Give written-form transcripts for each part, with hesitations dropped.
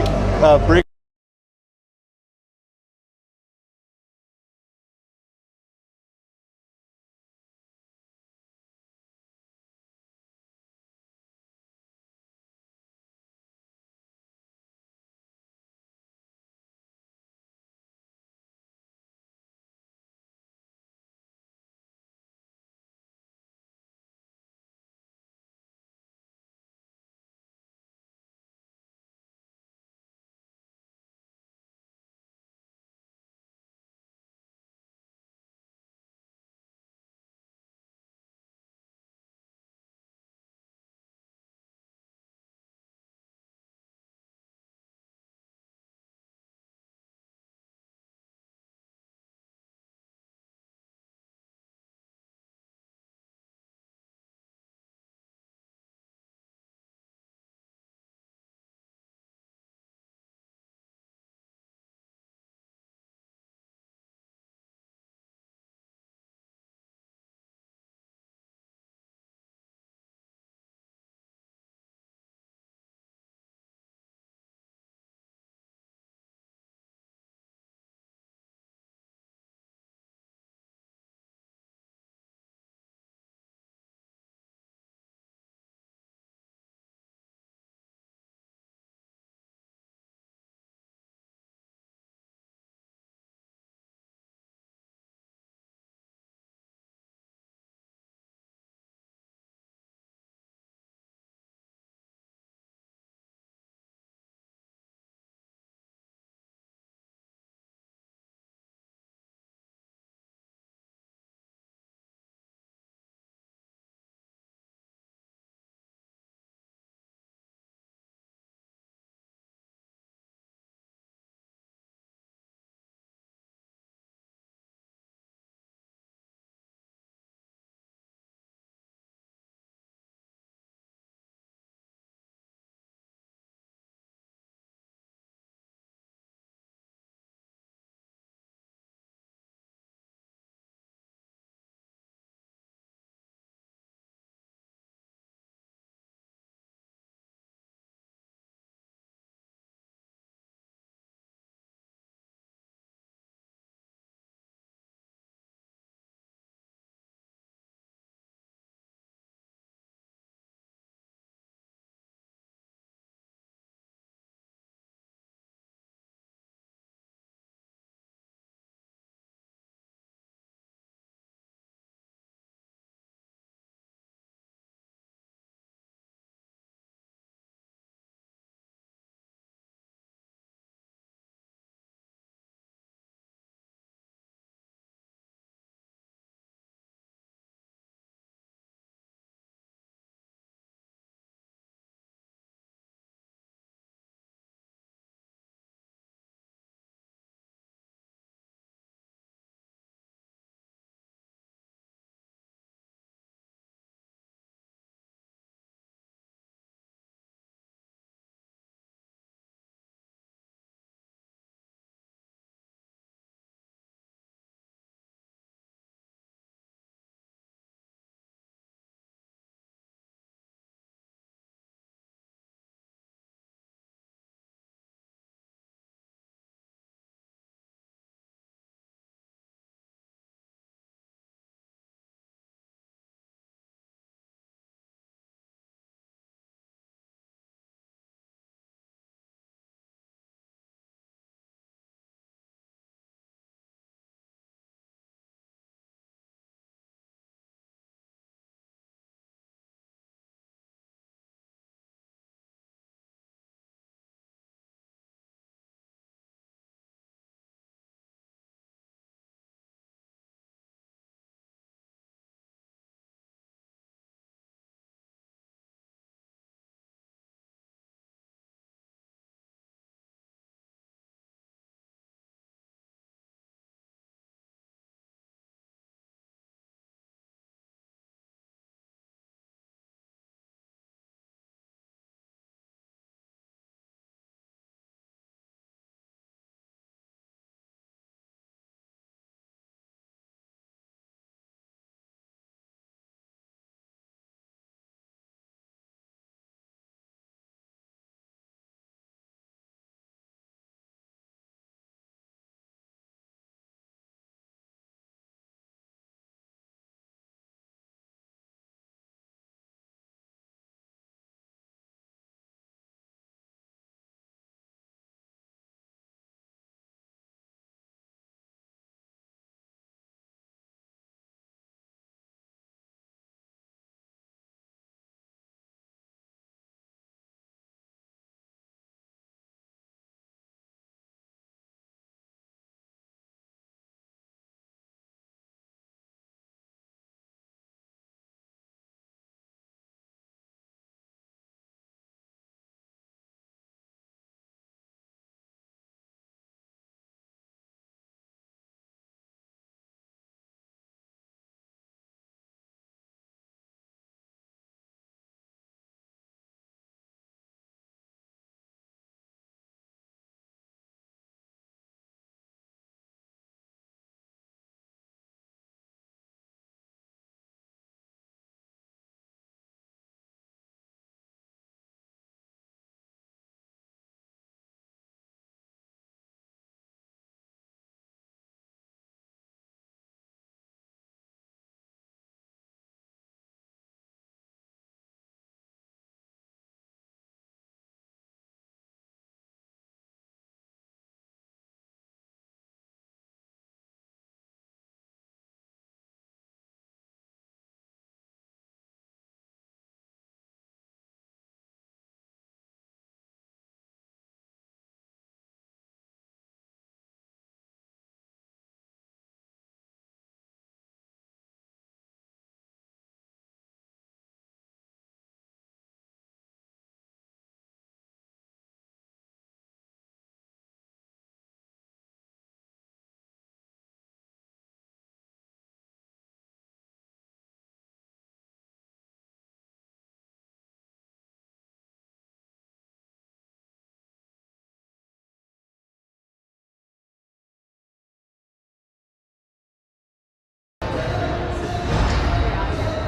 break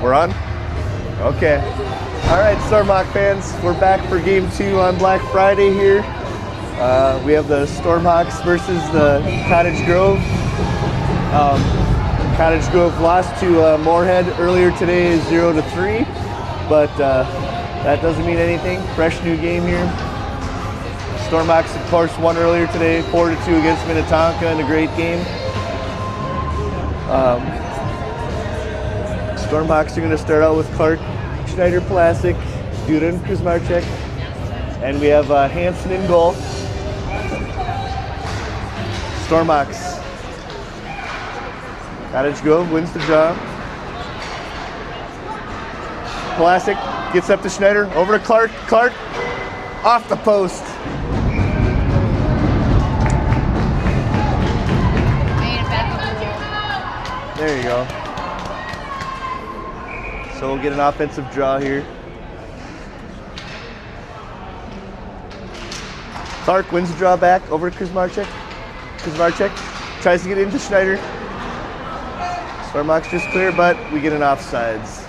We're on? Okay. All right, Stormhawk fans, we're back for game 2 on Black Friday here. We have the Stormhawks versus the Cottage Grove. Cottage Grove lost to Moorhead earlier today 0-3, but that doesn't mean anything. Fresh new game here. Stormhawks, of course, won earlier today 4-2 against Minnetonka in a great game. Stormhawks are going to start out with Clark, Schneider, Plastic, Duda, and Kuzmarczyk. And we have Hansen in goal. Stormhawks. Cottage Grove wins the draw. Plastic gets up to Schneider, over to Clark. Clark off the post. There you go. So we'll get an offensive draw here. Clark wins the draw back over to Kuzmarczyk. Kuzmarczyk tries to get into Schneider. Stormhawks just clear, but we get an offsides.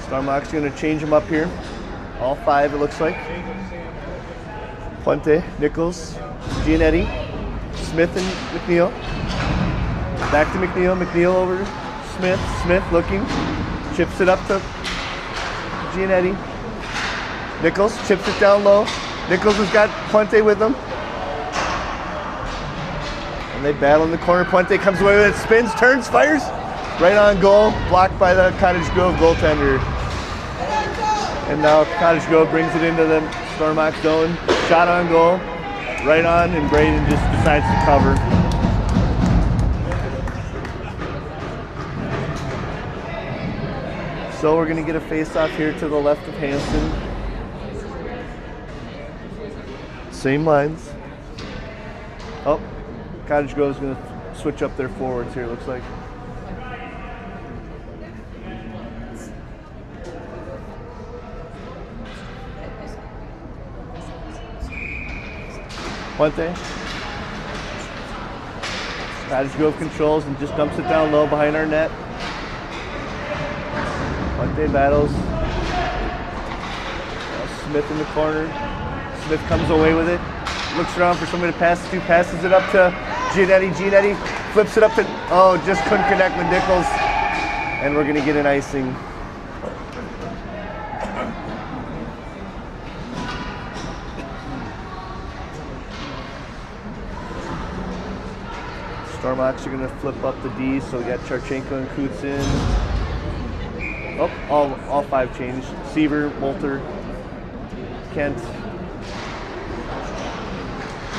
Stormhawks going to change them up here. All 5, it looks like. Puente, Nichols, Gianetti, Smith, and McNeil. Back to McNeil. McNeil over to Smith. Smith looking. Chips it up to Gianetti. Nichols chips it down low. Nichols has got Puente with him. And they battle in the corner. Puente comes away with it. Spins, turns, fires. Right on goal. Blocked by the Cottage Grove goaltender. And now Cottage Grove brings it into the Stormhawk zone. Shot on goal, right on, and Braden just decides to cover. So we're gonna get a face-off here to the left of Hansen. Same lines. Oh, Cottage Grove's gonna switch up their forwards here, it looks like. Puente. Cottage Grove controls and just dumps it down low behind our net. Puente battles. Smith in the corner. Smith comes away with it. Looks around for somebody to pass it to. Passes it up to Gianetti. Gianetti flips it up to, oh, just couldn't connect with Nichols. And we're gonna get an icing. Stormhawks are going to flip up the D, so we got Charchenko and Kutz in. Oh, all 5 changed. Seaver, Molter, Kent.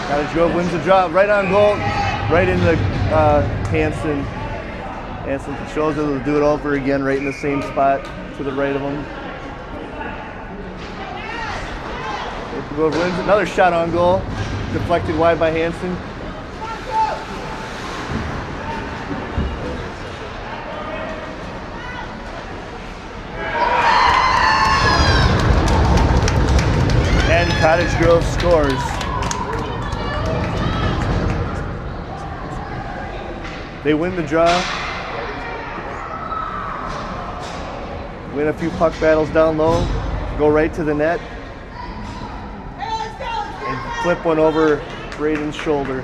Cottage Grove wins the draw, right on goal, right into Hansen. Hansen controls it, they'll do it over again, right in the same spot to the right of him. Grove wins, another shot on goal, deflected wide by Hansen. Cottage Grove scores. They win the draw. Win a few puck battles down low. Go right to the net. And flip one over Braden's shoulder.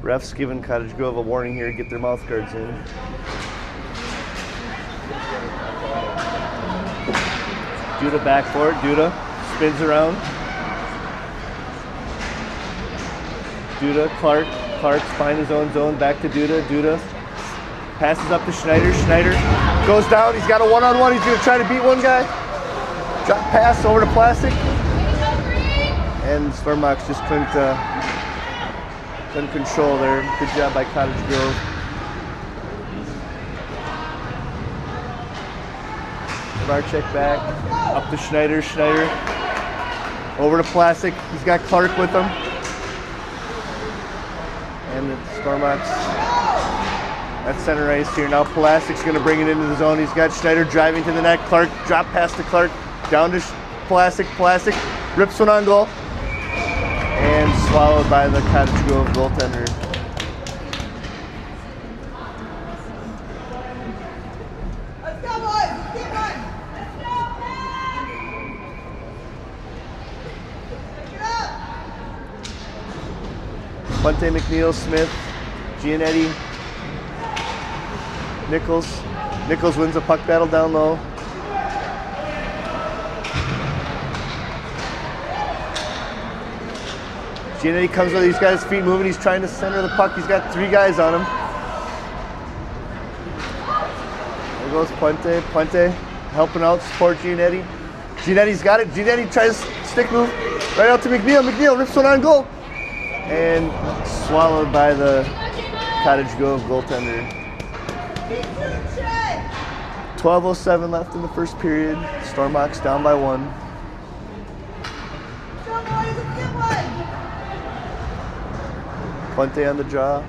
Ref's giving Cottage Grove a warning here, get their mouth guards in. Duda back for it, Duda spins around. Duda, Clark's behind his own zone, back to Duda. Duda passes up to Schneider. Schneider goes down, he's got a one-on-one, he's gonna try to beat one guy. Drop pass over to Plastic. And Stormhawks just couldn't control there. Good job by Cottage Grove. Barczyk back, up to Schneider. Schneider over to Plastic. He's got Clark with him. and Stormox at center ice here. Now Polastik's going to bring it into the zone. He's got Schneider driving to the net. Clark drop pass to Clark. Down to Polastik. Polastik rips one on goal. And swallowed by the Cottage Grove goaltender. Let's go, boys! Keep on! Let's go, man! Pick it up! Puente, McNeil, Smith, Gianetti, Nichols. Nichols wins a puck battle down low. Gianetti comes with, he's got his feet moving, he's trying to center the puck, he's got 3 guys on him. There goes Puente. Puente helping out, support Gianetti. Gianetti's got it, Gianetti tries stick move, right out to McNeil. McNeil rips one on goal. And swallowed by the Cottage Grove goaltender. 12:07 left in the first period. Stormox down by 1. Puente on the draw.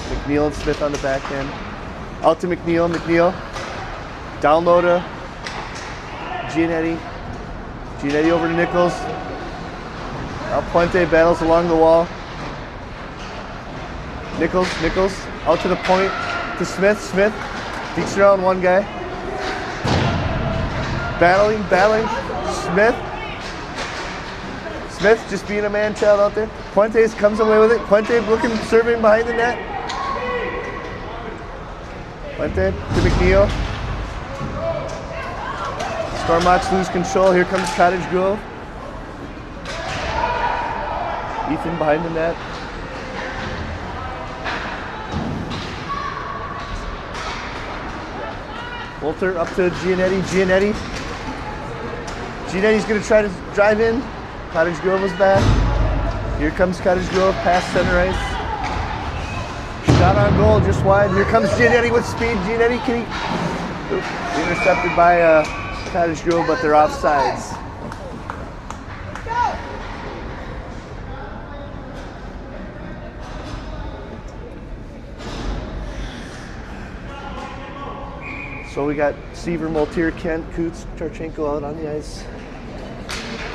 McNeil and Smith on the backhand. Out to McNeil. McNeil. Down low to Gianetti. Gianetti over to Nichols. Now Puente battles along the wall. Nichols out to the point to Smith. Smith beats around one guy. Battling. Smith just being a man-child out there. Puente comes away with it. Puente looking, serving behind the net. Puente to McNeil. Stormox lose control. Here comes Cottage Grove. Ethan behind the net. Wolter up to Gianetti. Gianetti's going to try to drive in. Cottage Grove was back. Here comes Cottage Grove past center ice. Shot on goal, just wide. Here comes Gianetti with speed. Gianetti intercepted by Cottage Grove, but they're offsides. So we got Seaver, Moltier, Kent, Coots, Charchenko out on the ice.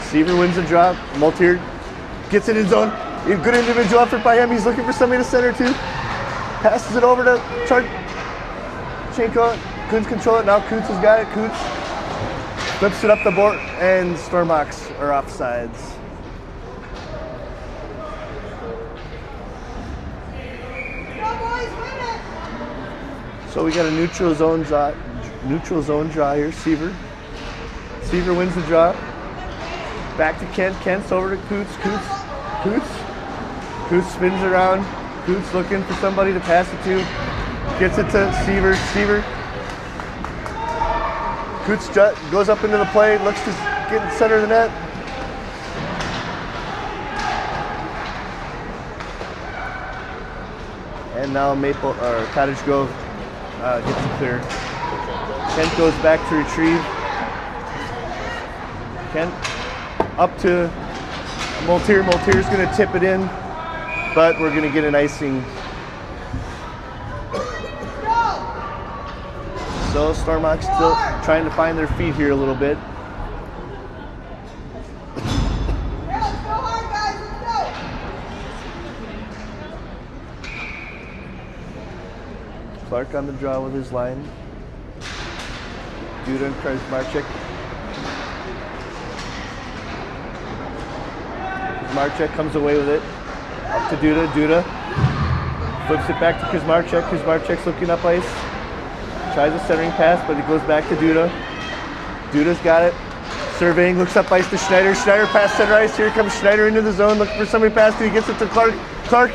Seaver wins the draw. Moltier gets in his zone. Good individual effort by him. He's looking for somebody to center to. Passes it over to Charchenko. Coots control it. Now Coots has got it. Coots flips it up the board, and Stormox are offsides. So we got a neutral zone draw here. Seaver wins the draw. Back to Kent. Kent's over to Coots. Coots spins around. Coots looking for somebody to pass it to. Gets it to Seaver. Coots goes up into the play. Looks to get in center of the net. And now Cottage Grove gets it clear. Kent goes back to retrieve. Kent up to Moltier. Moltier's going to tip it in, but we're going to get an icing. So Stormox still trying to find their feet here a little bit. Clark on the draw with his line. Duda and Kuzmarchik. Kuzmarchik comes away with it. Up to Duda. Duda flips it back to Kuzmarchik. Kuzmarchik's looking up ice. Tries a centering pass, but it goes back to Duda. Duda's got it. Surveying, looks up ice to Schneider. Schneider past center ice. Here comes Schneider into the zone, looking for somebody to pass to. He gets it to Clark. Clark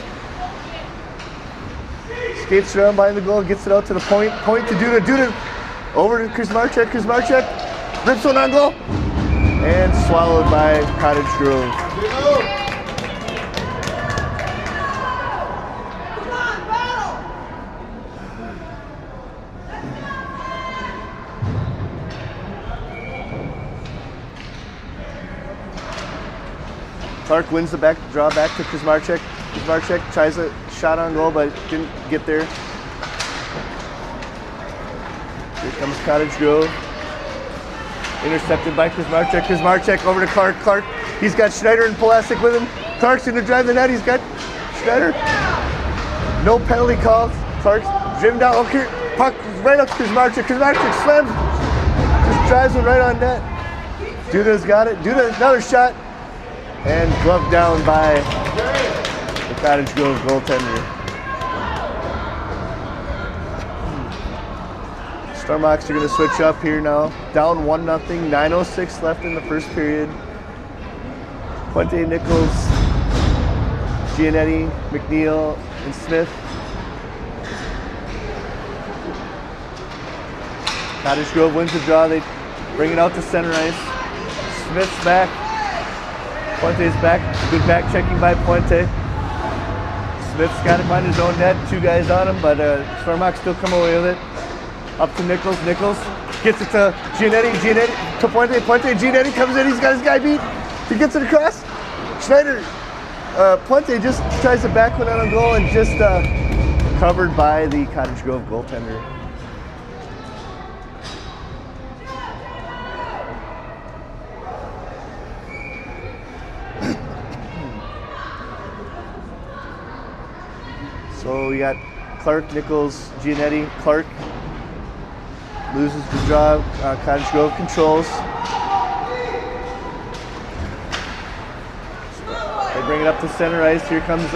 skates around behind the goal, gets it out to the point. Point to Duda. Duda over to Kuzmarchik. Kuzmarchik rips one on goal. And swallowed by Cottage Grove. Clark wins the draw back to Kuzmarchik. Kuzmarchek tries a shot on goal, but didn't get there. Here comes Cottage Grove. Intercepted by Kuzmarchek. Kuzmarchek over to Clark. Clark, he's got Schneider and Pulasic with him. Clark's going to drive the net. He's got Schneider. No penalty calls. Clark's driven down. Okay, puck right up to Kuzmarchek. Kuzmarchek slams. Just drives it right on net. Duda's got it. Duda, another shot. And gloved down by the Cottage Grove goaltender. Stormhawks are going to switch up here now. Down 1-0. 9:06 left in the first period. Puente, Nichols, Giannetti, McNeil, and Smith. Cottage Grove wins the draw. They bring it out to center ice. Smith's back. Puente's back. Good back checking by Puente. Smith's got him on his own net. 2 guys on him, but Stormhawks still come away with it. Up to Nichols. Nichols gets it to Giannetti. Giannetti to Puente. Puente. Giannetti comes in. He's got his guy beat. He gets it across. Schneider. Puente just tries to back one out on goal and just covered by the Cottage Grove goaltender. So we got Clark, Nichols, Giannetti. Clark loses the draw. Cottage Grove controls. They bring it up to center ice. Here comes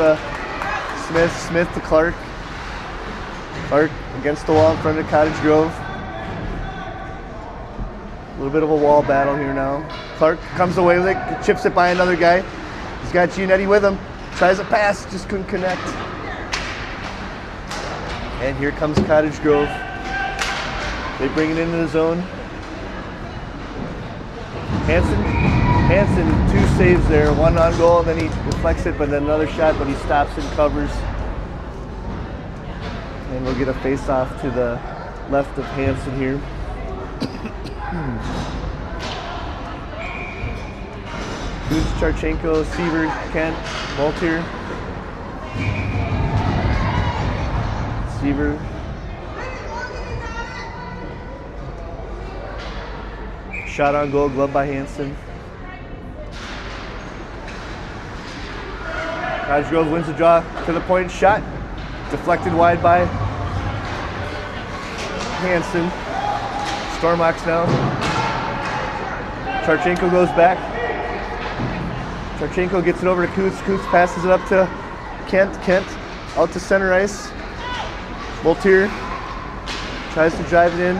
Smith. Smith to Clark. Clark against the wall in front of Cottage Grove. A little bit of a wall battle here now. Clark comes away with it, chips it by another guy. He's got Giannetti with him. Tries a pass, just couldn't connect. And here comes Cottage Grove. They bring it into the zone. Hansen, 2 saves there, 1 on goal, and then he deflects it, but then another shot, but he stops and covers. And we'll get a face-off to the left of Hansen here. Who's Charchenko, Seaver, Kent, Voltier. Seaver. Shot on goal, glove by Hansen. Cottage Grove wins the draw to the point. Shot deflected wide by Hansen. Stormhawks now. Charchenko goes back. Charchenko gets it over to Coots. Coots passes it up to Kent. Kent out to center ice. Voltier tries to drive it in.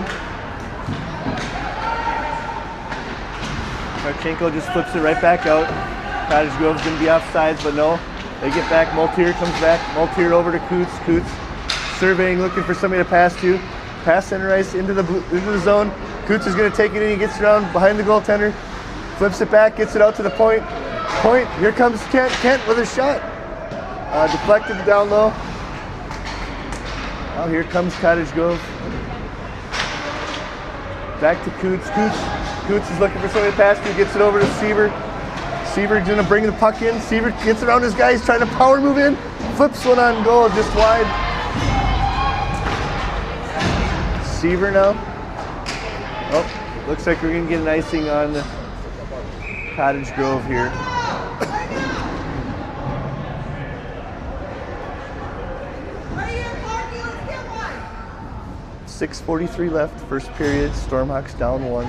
Charchenko just flips it right back out. Cottage Grove's going to be offsides, but no. They get back. Voltier comes back. Voltier over to Coots. Coots surveying, looking for somebody to pass to. Pass center ice into the zone. Coots is going to take it in. He gets around behind the goaltender. Flips it back. Gets it out to the point. Point. Here comes Kent. Kent with a shot. Deflected down low. Oh, here comes Cottage Grove. Back to Coots. Coots is looking for somebody to pass to. Gets it over to Seaver. Seaver's going to bring the puck in. Seaver gets around his guy. He's trying to power move in. Flips one on goal, just wide. Seaver now. Oh, looks like we're going to get an icing on Cottage Grove here. 6:43 left, first period. Stormhawks down 1.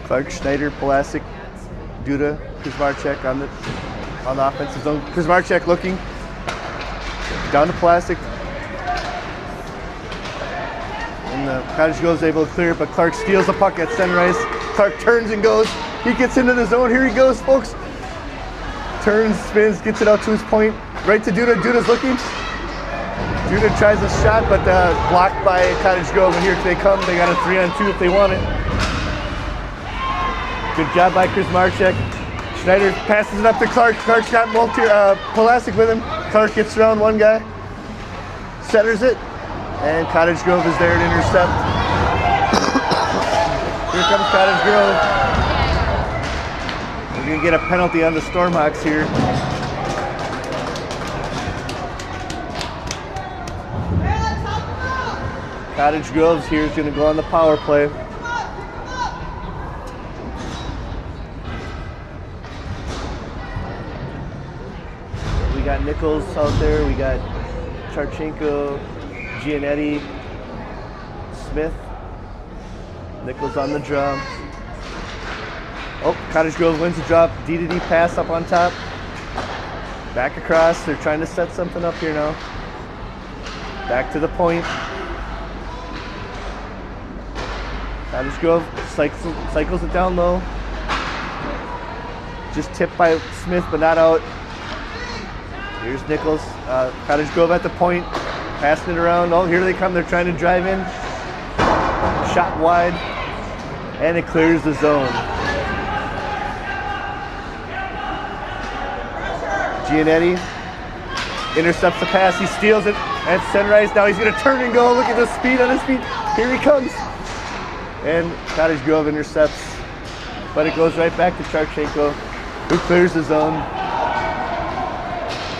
Clark, Schneider, Pulasic, Duda, Kuzmarchek on the offensive zone. Kuzmarchek looking down to Pulasic. And the Cottage Grove is able to clear it, but Clark steals the puck at center ice. Clark turns and goes. He gets into the zone. Here he goes, folks. Turns, spins, gets it out to his point. Right to Duda. Duda's looking. Duda tries a shot, but blocked by Cottage Grove. And here they come. They got a 3-on-2 if they want it. Good job by Kuzmarchek. Schneider passes it up to Clark. Clark's got Pulasic with him. Clark gets around one guy. Centers it. And Cottage Grove is there to intercept. Here comes Cottage Grove. gonna get a penalty on the Stormhawks here. Hey, let's help him out. Cottage Grove's here is gonna go on the power play. Pick him up. We got Nichols out there. We got Charchenko, Gianetti, Smith. Nichols on the drum. Oh, Cottage Grove wins the drop. D-to-D pass up on top. Back across. They're trying to set something up here now. Back to the point. Cottage Grove cycles it down low. Just tipped by Smith, but not out. Here's Nichols. Cottage Grove at the point. Passing it around. Oh, here they come. They're trying to drive in. Shot wide. And it clears the zone. Gianetti intercepts the pass. He steals it at Sunrise. Now he's going to turn and go. Look at the speed on his feet. Here he comes. And Cottage Grove intercepts. But it goes right back to Charchenko, who clears the zone.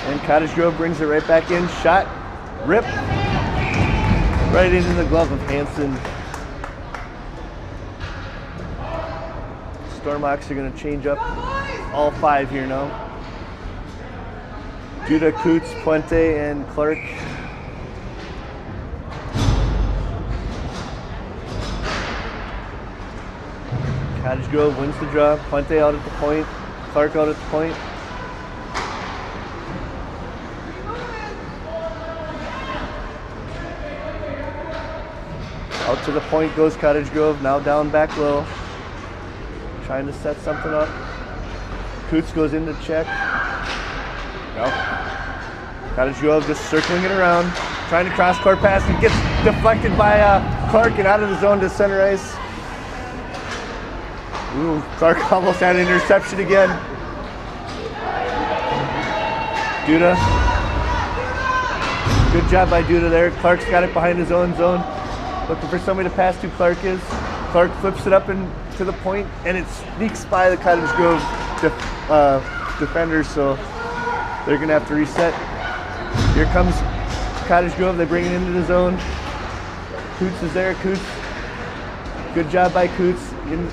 And Cottage Grove brings it right back in. Shot. Rip. Right into the glove of Hansen. Stormhawks are going to change up all five here now. Duda, Coots, Puente, and Clark. Cottage Grove wins the draw. Puente out at the point. Clark out at the point. Out to the point goes Cottage Grove. Now down back low. Trying to set something up. Coots goes in to check. No. Cottage Grove just circling it around. Trying to cross court pass. He gets deflected by Clark and out of the zone to center ice. Ooh, Clark almost had an interception again. Duda. Good job by Duda there. Clark's got it behind his own zone. Looking for somebody to pass to. Clark is. Clark flips it up to the point, and it sneaks by the Cottage Grove defenders, so they're going to have to reset. Here comes Cottage Grove. They bring it into the zone. Coots is there. Coots. Good job by Coots in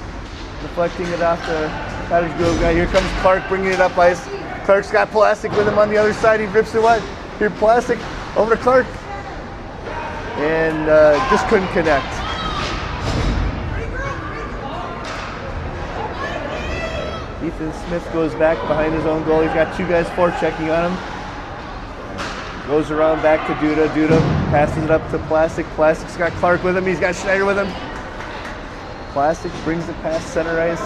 deflecting it off the Cottage Grove guy. Here comes Clark bringing it up ice. Clark's got Plastic with him on the other side. He rips it wide. Here, Plastic over to Clark. And just couldn't connect. Ethan Smith goes back behind his own goal. He's got two guys forechecking on him. Goes around back to Duda. Duda passes it up to Plastic. Plastic's got Clark with him. He's got Schneider with him. Plastic brings it past center ice.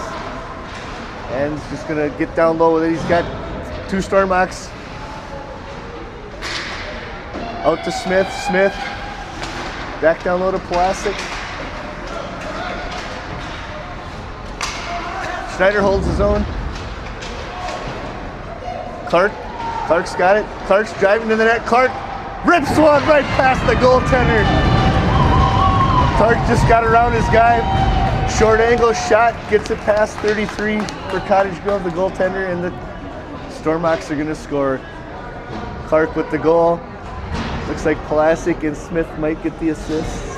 And he's just going to get down low with it. He's got two Stormhawks. Out to Smith. Smith. Back down low to Plastic. Schneider holds his own. Clark's got it. Clark's driving to the net. Clark rips one right past the goaltender. Clark just got around his guy. Short angle shot, gets it past 33 for Cottage Grove, the goaltender, and the Stormhawks are going to score. Clark with the goal. Looks like Plastic and Smith might get the assists.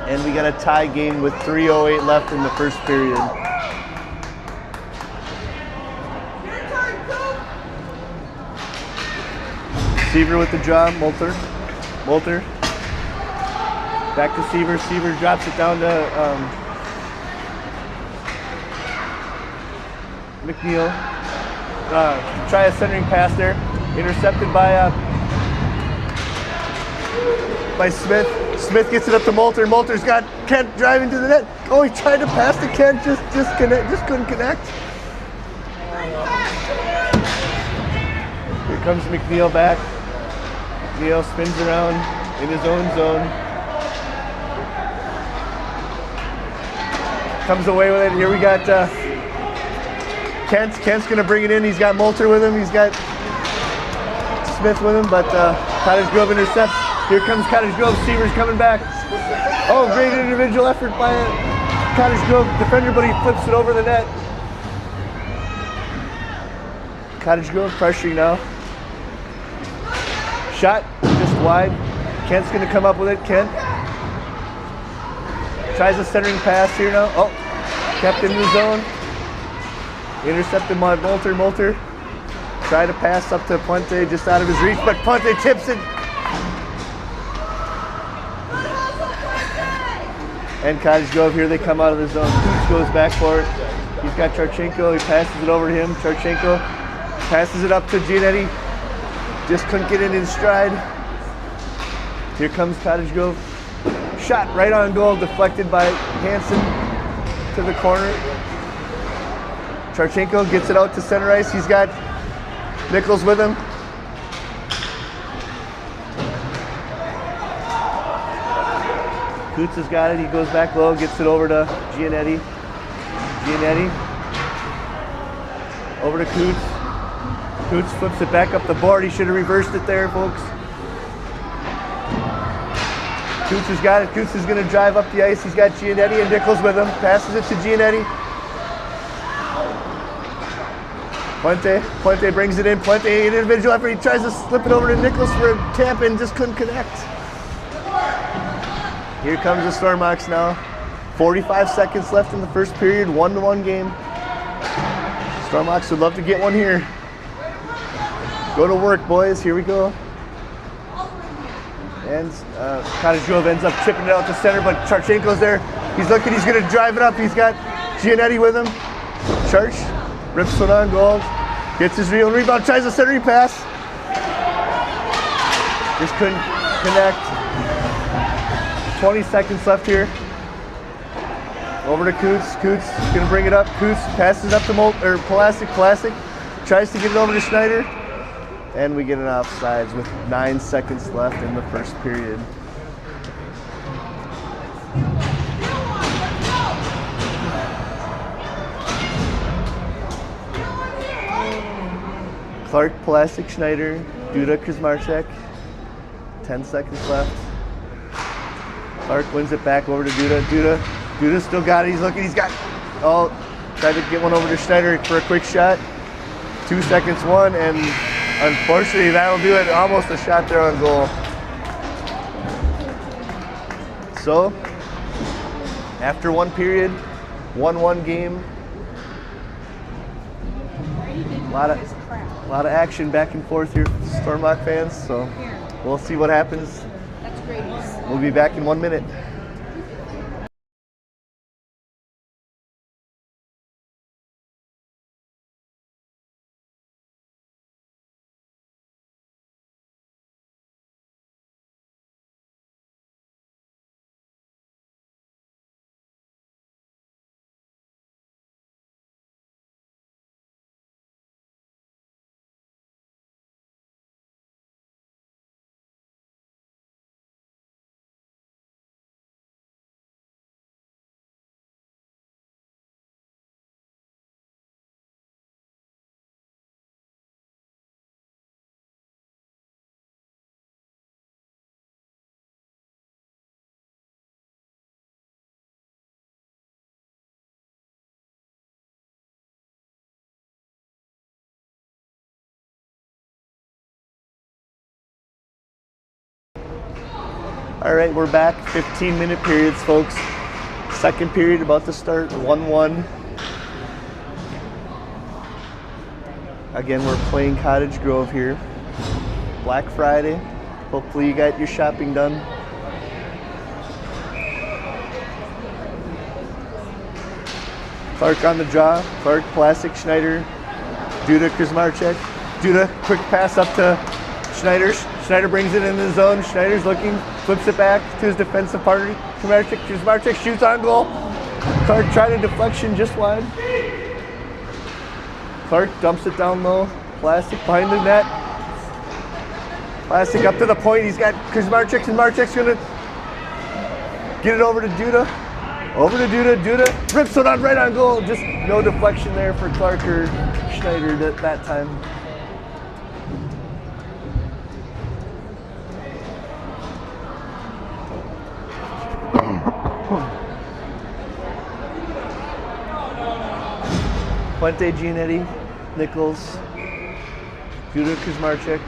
And we got a tie game with 3:08 left in the first period. Seaver with the draw, Moulter. Back to Seaver. Seaver drops it down to McNeil. Try a centering pass there. Intercepted by Smith. Smith gets it up to Moulter. Moulter's got Kent driving to the net. Oh, he tried to pass to Kent, just couldn't connect. Here comes McNeil back. McNeil spins around in his own zone. Comes away with it. Here we got Kent. Kent's going to bring it in. He's got Moulter with him. He's got Smith with him, but Cottage Grove intercepts. Here comes Cottage Grove. Seaver's coming back. Oh, great individual effort by a Cottage Grove defender, but he flips it over the net. Cottage Grove pressuring now. Shot just wide. Kent's going to come up with it. Kent tries a centering pass here now. Oh, kept in the zone. Intercepted by Molter. Molter tried to pass up to Puente, just out of his reach, but Puente tips it. And Cottage Grove, here they come out of the zone. Coots goes back for it. He's got Charchenko. He passes it over to him. Charchenko passes it up to Giannetti. Just couldn't get it in stride. Here comes Cottage Grove. Shot right on goal, deflected by Hansen to the corner. Charchenko gets it out to center ice. He's got Nichols with him. Coots has got it. He goes back low, gets it over to Giannetti. Giannetti over to Coots. Coots flips it back up the board. He should have reversed it there, folks. Coots has got it. Coots is going to drive up the ice. He's got Giannetti and Nichols with him. Passes it to Giannetti. Puente brings it in. Puente, an individual effort. He tries to slip it over to Nichols for a tap and just couldn't connect. Here comes the Stormhawks now. 45 seconds left in the first period. 1-1 game. Stormhawks would love to get one here. Go to work, boys. Here we go. And Cottage Grove ends up chipping it out to center, but Charchenko's there. He's looking. He's going to drive it up. He's got Giannetti with him. Charch rips it on goal. Gets his real rebound. Tries a centering pass. Just couldn't connect. 20 seconds left here. Over to Coots. Coots gonna bring it up. Coots passes it up to Plastic. Plastic tries to get it over to Schneider. And we get an offsides with 9 seconds left in the first period. Clark, Plastic, Schneider, Duda, Kuzmarchek. 10 seconds left. Clark wins it back over to Duda. Duda still got it. He's looking. He's got. Oh, tried to get one over to Schneider for a quick shot. 2 seconds, one, and unfortunately that'll do it. Almost a shot there on goal. So, after one period, 1-1 game. A lot of action back and forth here for the Stormhawk fans. So, we'll see what happens. That's great. We'll be back in 1 minute. All right, we're back. 15-minute periods, folks. Second period about to start, 1-1. Again, we're playing Cottage Grove here. Black Friday. Hopefully you got your shopping done. Clark on the draw. Clark, Plastic, Schneider, Duda, Kuzmarchek. Duda, quick pass up to Schneider. Schneider brings it in the zone. Schneider's looking, flips it back to his defensive partner. Kuzmarchek shoots on goal. Clark tried a deflection just wide. Clark dumps it down low. Plastic behind the net. Plastic up to the point. He's got Kuzmarchek. Kuzmarchek's gonna get it over to Duda. Over to Duda. Duda rips it on right on goal. Just no deflection there for Clark or Schneider that time. Puente, Giannetti, Nichols, Duda Kuzmarczyk.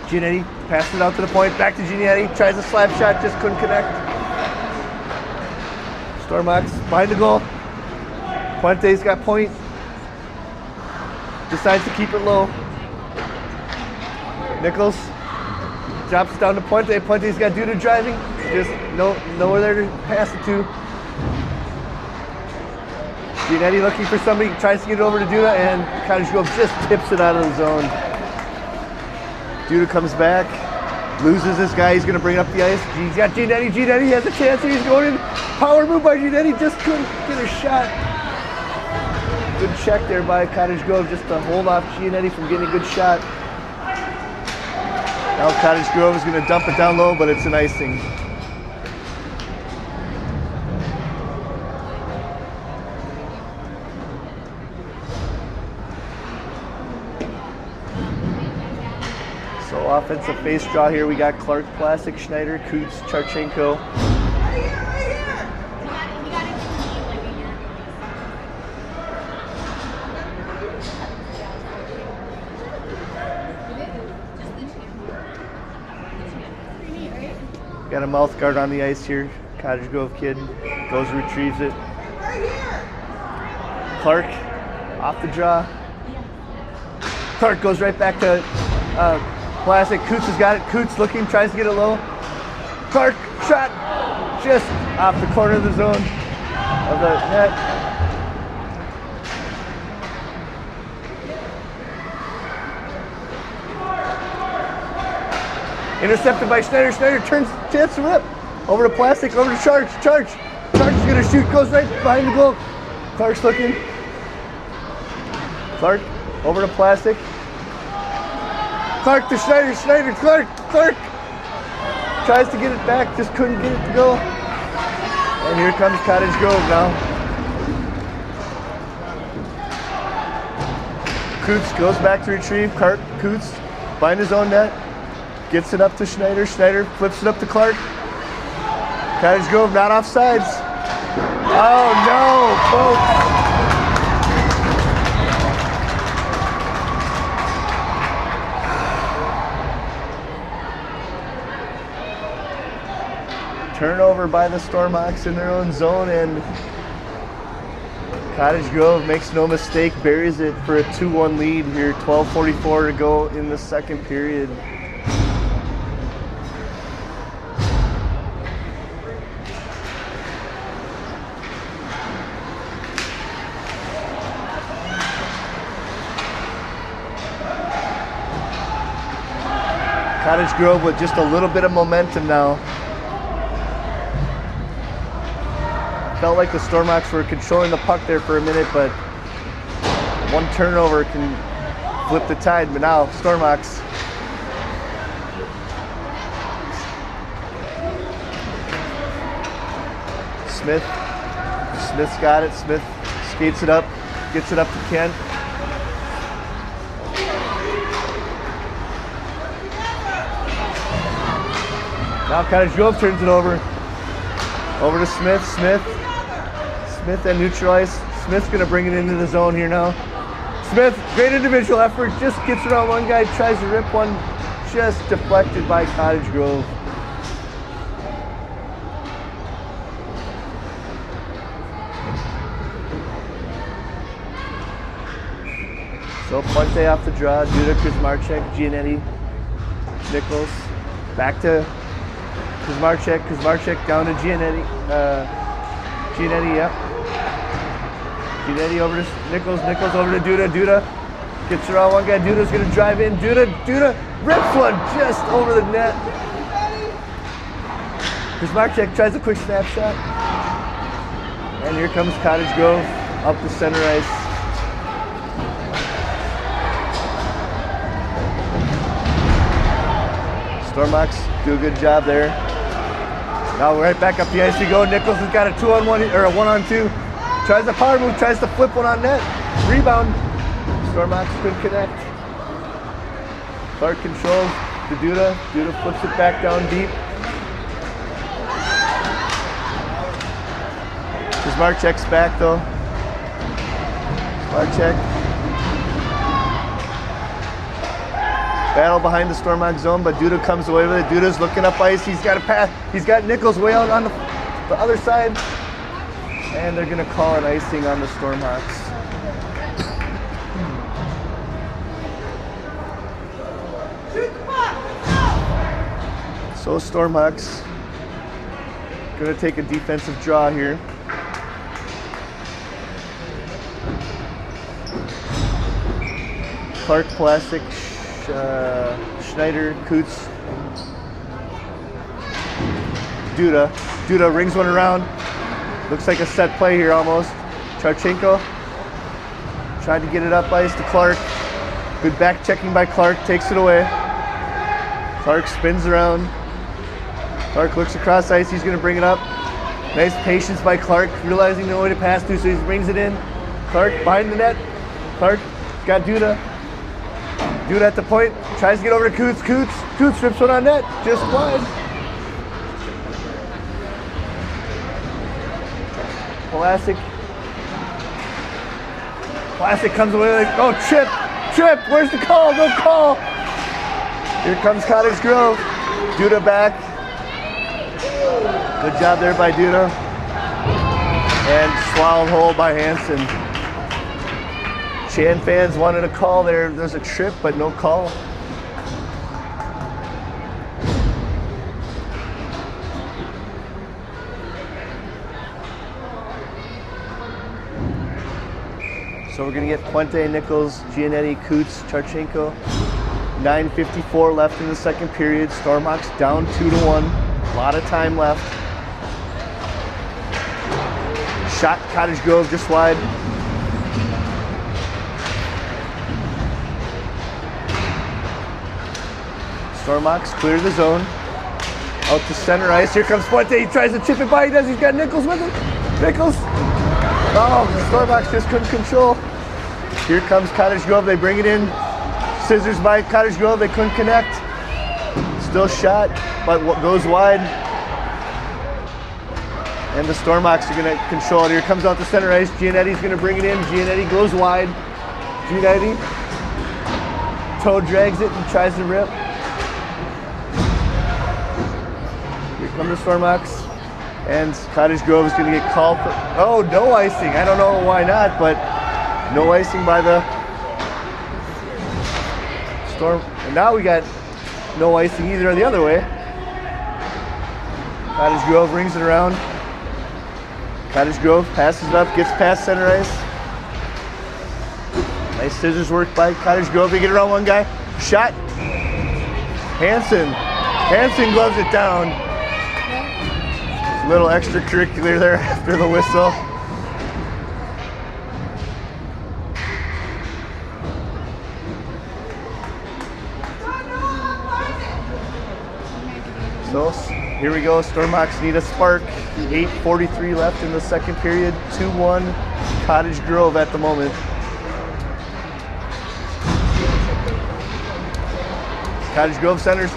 Giannetti passes it out to the point. Back to Giannetti. Tries a slap shot. Just couldn't connect. Stormax behind the goal. Puente's got point. Decides to keep it low. Nichols drops it down to Puente. Puente's got Duda driving. Just nowhere there to pass it to. Giannetti looking for somebody, tries to get it over to Duda, and Cottage Grove just tips it out of the zone. Duda comes back, loses this guy, he's going to bring it up the ice. He's got Giannetti, Giannetti has a chance here, he's going in. Power move by Giannetti, just couldn't get a shot. Good check there by Cottage Grove just to hold off Giannetti from getting a good shot. Now Cottage Grove is going to dump it down low, but it's an icing. So offensive face draw here. We got Clark, Plastic, Schneider, Coots, Charchenko. Right here, right here. Got a mouth guard on the ice here. Cottage Grove kid goes, retrieves it. Right here. Clark off the draw. Clark goes right back to Plastic. Coots has got it. Coots looking, tries to get it low. Clark shot just off the corner of the zone of the net. Intercepted by Schneider. Schneider turns, chance to rip. Over to Plastic, over to Charge. Charge is going to shoot, goes right behind the goal. Clark's looking. Clark over to Plastic. Clark to Schneider. Schneider, Clark. Tries to get it back, just couldn't get it to go. And here comes Cottage Grove now. Coots goes back to retrieve. Coots behind his own net. Gets it up to Schneider. Schneider flips it up to Clark. Cottage Grove not offsides. Oh no, folks. Turnover by the Stormhawks in their own zone, and Cottage Grove makes no mistake, buries it for a 2-1 lead here. 12:44 to go in the second period. Cottage Grove with just a little bit of momentum now. Felt like the Stormhawks were controlling the puck there for a minute, but one turnover can flip the tide. But now Stormhawks. Smith's got it. Smith skates it up, gets it up to Kent. Now Cottage Grove turns it over. Over to Smith. Smith and neutralize. Smith's going to bring it into the zone here now. Smith, great individual effort, just gets around one guy, tries to rip one, just deflected by Cottage Grove. So Puente off the draw, Duda, Kuzmarczyk, Giannetti, Nichols, back to Kuzmarczyk down to Giannetti. Giannetti, yep. Giannetti over to Nichols over to Duda. Duda gets around one guy. Duda's gonna drive in. Duda rips one just over the net. Kuzmarczyk tries a quick snapshot. And here comes Cottage Grove up the center ice. Stormhawks do a good job there. Now right back up the ice we go. Nichols has got a 2-on-1 or a 1-on-2. Tries a power move, tries to flip one on net. Rebound. Stormhawks couldn't connect. Clark controls to Duda. Duda flips it back down deep. Kuzmarczyk's back though. Kuzmarczyk. Battle behind the Stormhawk zone, but Duda comes away with it. Duda's looking up ice. He's got a pass. He's got Nichols way out on the other side. And they're going to call an icing on the Stormhawks. So Stormhawks going to take a defensive draw here. Clark, Plastic, Schneider, Coots, Duda. Duda rings one around. Looks like a set play here almost. Charchenko tried to get it up ice to Clark. Good back checking by Clark, takes it away. Clark spins around. Clark looks across ice, he's going to bring it up. Nice patience by Clark, realizing no way to pass to, so he brings it in. Clark behind the net. Clark got Duda. Duda at the point, tries to get over to Coots. Coots rips one on net, just wide. Plastic comes away like, oh, Chip, where's the call? No call. Here comes Cottage Grove. Duda back. Good job there by Duda. And swallowed whole by Hansen. Chan fans wanted a call there. There's a trip, but no call. So we're going to get Puente, Nichols, Giannetti, Coots, Charchenko. 9:54 left in the second period. Stormhawks down 2-1. A lot of time left. Shot Cottage Grove just wide. Stormhawks clear the zone. Out to center ice. Here comes Puente. He tries to chip it by. He does. He's got Nichols with him. Nichols. Oh, the Stormhawks just couldn't control. Here comes Cottage Grove. They bring it in. Scissors by Cottage Grove. They couldn't connect. Still shot, but what goes wide. And the Stormhawks are going to control it. Here comes out the center ice. Giannetti's going to bring it in. Giannetti goes wide. Giannetti. Toe drags it and tries to rip. Here come the Stormhawks. And Cottage Grove is going to get called for, oh, no icing. I don't know why not, but no icing by the Storm. And now we got no icing either the other way. Cottage Grove rings it around. Cottage Grove passes it up, gets past center ice. Nice scissors work by Cottage Grove. They get around one guy. Shot. Hansen gloves it down. A little extracurricular there after the whistle. So here we go. Stormhawks need a spark. 8:43 left in the second period. 2-1 Cottage Grove at the moment. Cottage Grove centers.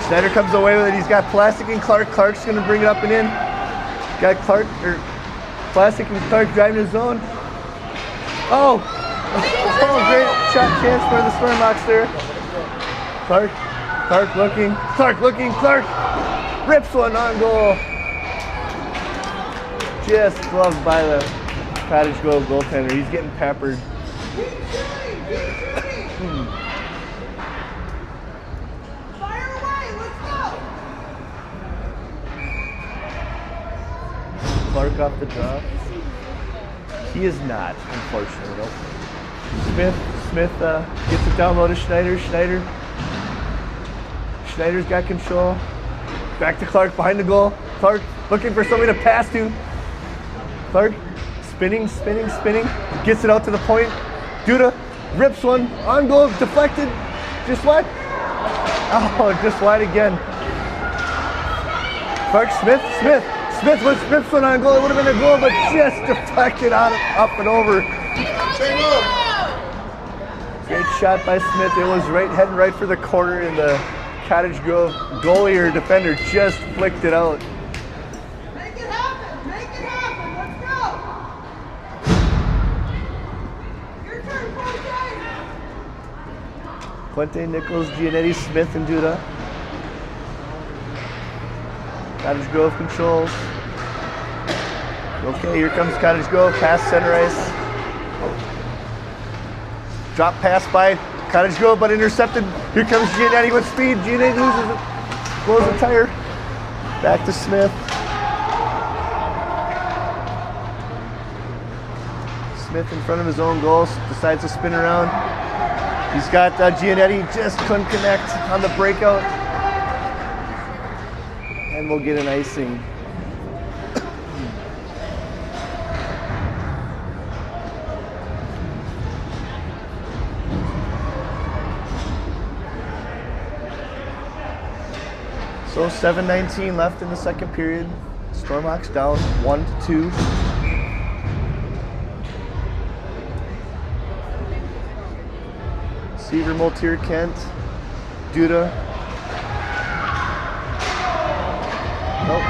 Schneider comes away with it. He's got Plastic and Clark. Clark's going to bring it up and in. Got Plastic and Clark driving his zone. Oh, great shot chance for the Stormhawks there. Clark looking. Clark rips one on goal. Just gloved by the Cottage Grove goaltender. He's getting peppered. Clark off the draw. He is not, unfortunately. Smith gets it down low to Schneider. Schneider's got control. Back to Clark behind the goal. Clark looking for somebody to pass to. Clark spinning. Gets it out to the point. Duda rips one on goal, deflected. Just wide. Oh, just wide again. Clark, Smith rips one on goal. It would have been a goal, but just deflected up and over. Great shot by Smith. It was heading right for the corner, and the Cottage Grove goalie or defender just flicked it out. Make it happen. Let's go. Your turn, Puente, Nichols, Giannetti, Smith, and Duda. Cottage Grove controls. Okay, here comes Cottage Grove, pass center ice. Drop pass by Cottage Grove, but intercepted. Here comes Giannetti with speed. Giannetti loses it, blows the tire. Back to Smith. Smith in front of his own goal, decides to spin around. He's got Giannetti, just couldn't connect on the breakout. And we'll get an icing. So 7:19 left in the second period. Stormhawks down 1-2. Seaver, Moltier, Kent, Duda. Nope.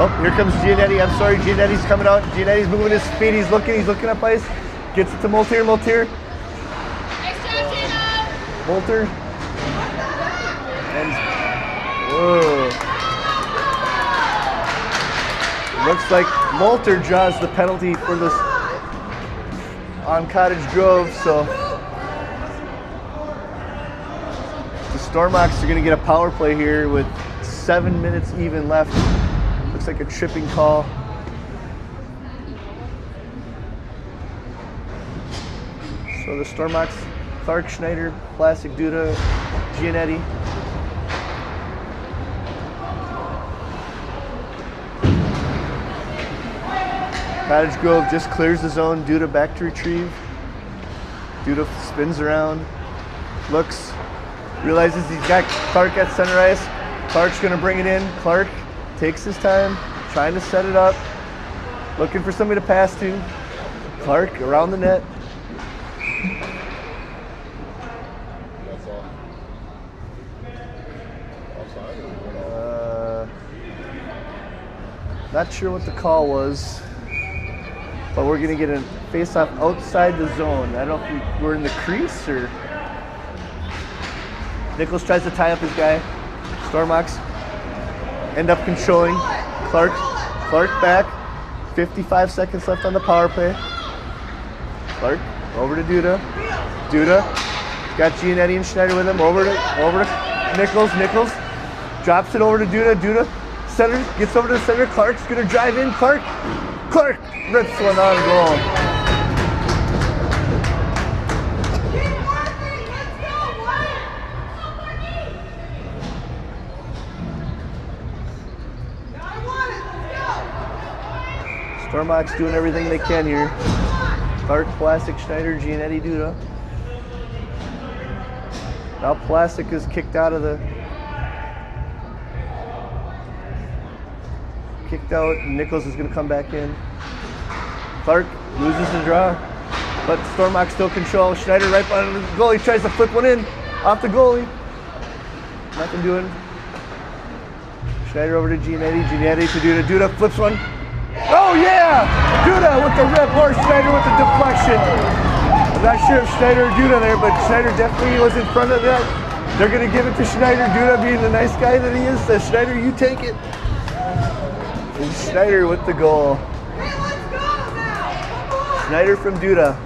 Oh, here comes Giannetti. I'm sorry, Giannetti's coming out. Giannetti's moving his feet. He's looking up ice. Gets it to Moltier. Molter. And whoa. Looks like Molter draws the penalty for this on Cottage Grove, so the Stormhawks are going to get a power play here with 7 minutes even left. Looks like a tripping call. So the Stormhawks, Clark, Schneider, Plastic, Duda, Giannetti. Cottage Grove just clears the zone. Duda back to retrieve. Duda spins around, looks, realizes he's got Clark at center ice. Clark's gonna bring it in. Clark takes his time, trying to set it up, looking for somebody to pass to. Clark around the net. Not sure what the call was, but we're gonna get a face-off outside the zone. I don't know if we're in the crease or. Nichols tries to tie up his guy. Stormhawks end up controlling. Clark back. 55 seconds left on the power play. Clark over to Duda. Duda got Giannetti and Schneider with him. Over to Nichols. Nichols drops it over to Duda. Duda center, gets over to the center. Clark's gonna drive in. Clark rips one on goal. Stormhawks doing everything they can here. Clark, Plastic, Schneider, Giannetti, Duda. Now Plastic is kicked out. Nichols is going to come back in. Clark loses the draw, but Stormhawks still control. Schneider right behind the goalie, tries to flip one in off the goalie. Nothing doing. Schneider over to Giannetti. Giannetti to Duda. Duda flips one. Oh yeah! Duda with the rip, or Schneider with the deflection. I'm not sure if Schneider or Duda there, but Schneider definitely was in front of that. They're going to give it to Schneider. Duda being the nice guy that he is, says, Schneider, you take it. And Schneider with the goal. Hey, let's go now! Come on! Schneider from Duda.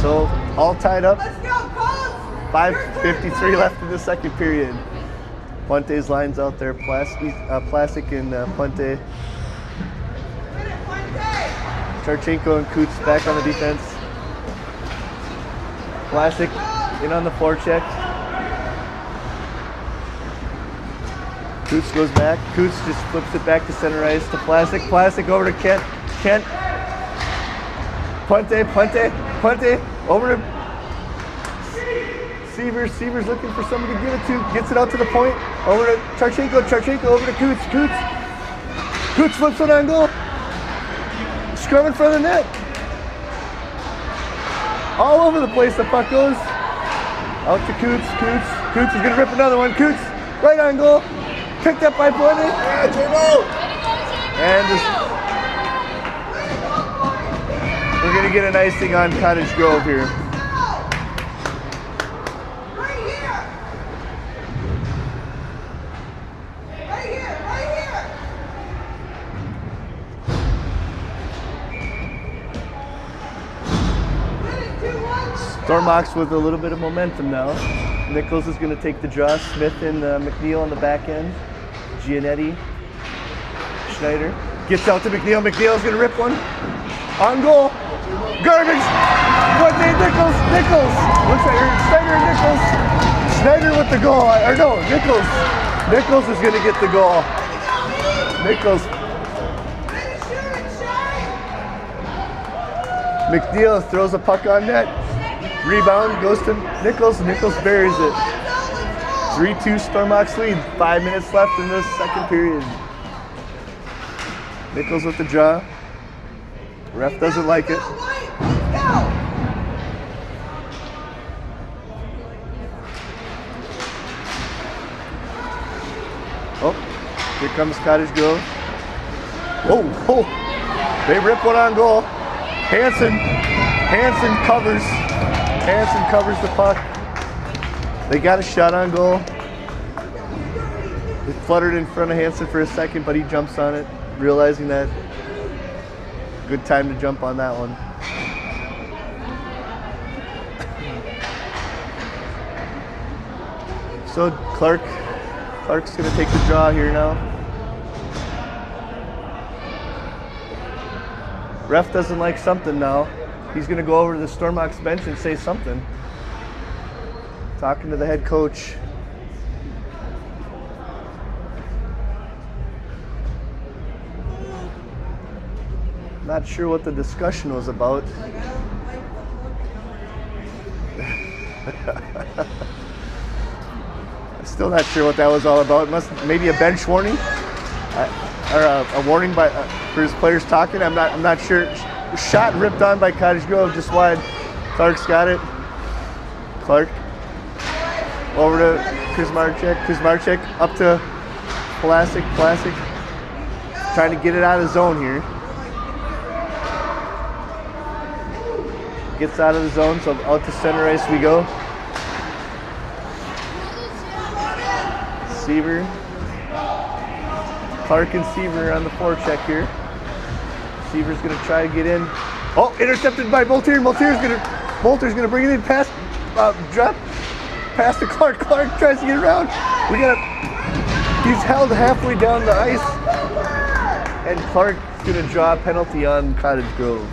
So all tied up. Let's go, Colts! 5:53 left in the second period. Puente's lines out there. Plastic and Puente. Charchenko and Coots back on the defense. Plastic in on the forecheck. Coots goes back. Coots just flips it back to center ice to Plastic. Plastic over to Kent. Kent. Puente over to Seavers. Seavers looking for somebody to give it to. Gets it out to the point. Over to Charchenko. Charchenko over to Coots. Coots flips it on goal. Scrum in front of the net. All over the place the puck goes. Out to Coots. Coots is going to rip another one. Coots right on goal. Picked up by Puente. And get an icing on Cottage Grove here. Right here. Right here. Right here. Win it, 2-1. Stormox with a little bit of momentum now. Nichols is going to take the draw. Smith and McNeil on the back end. Giannetti. Schneider gets out to McNeil. McNeil's going to rip one. On goal. Garbage. What did Nichols? Nichols. Looks like Schneider and Nichols. Schneider with the goal. Or no, Nichols. Nichols is going to get the goal. Nichols. McNeil throws a puck on net. Rebound goes to Nichols. Nichols buries it. 3-2 Stormox lead. 5 minutes left in the second period. Nichols with the draw. Ref doesn't like it. Oh, here comes Cottage Grove. Oh, they rip one on goal. Hansen covers. Hansen covers the puck. They got a shot on goal. It fluttered in front of Hansen for a second, but he jumps on it, realizing that good time to jump on that one. So Clark's gonna take the draw here now. Ref doesn't like something now. He's gonna go over to the Stormox bench and say something. Talking to the head coach. Not sure what the discussion was about. I'm still not sure what that was all about. Maybe a bench warning, or a warning for his players talking. I'm not sure. Shot ripped on by Cottage Grove, just wide. Clark's got it. Clark over to Kuzmarczyk. Kuzmarczyk up to Plastic. Trying to get it out of zone here. Gets out of the zone, so out to center ice we go. Seaver. Clark and Seaver on the forecheck here. Seaver's gonna try to get in. Oh, intercepted by Moltier. Molter's gonna bring it in past, drop past to Clark. Clark tries to get around. He's held halfway down the ice, and Clark's gonna draw a penalty on Cottage Grove.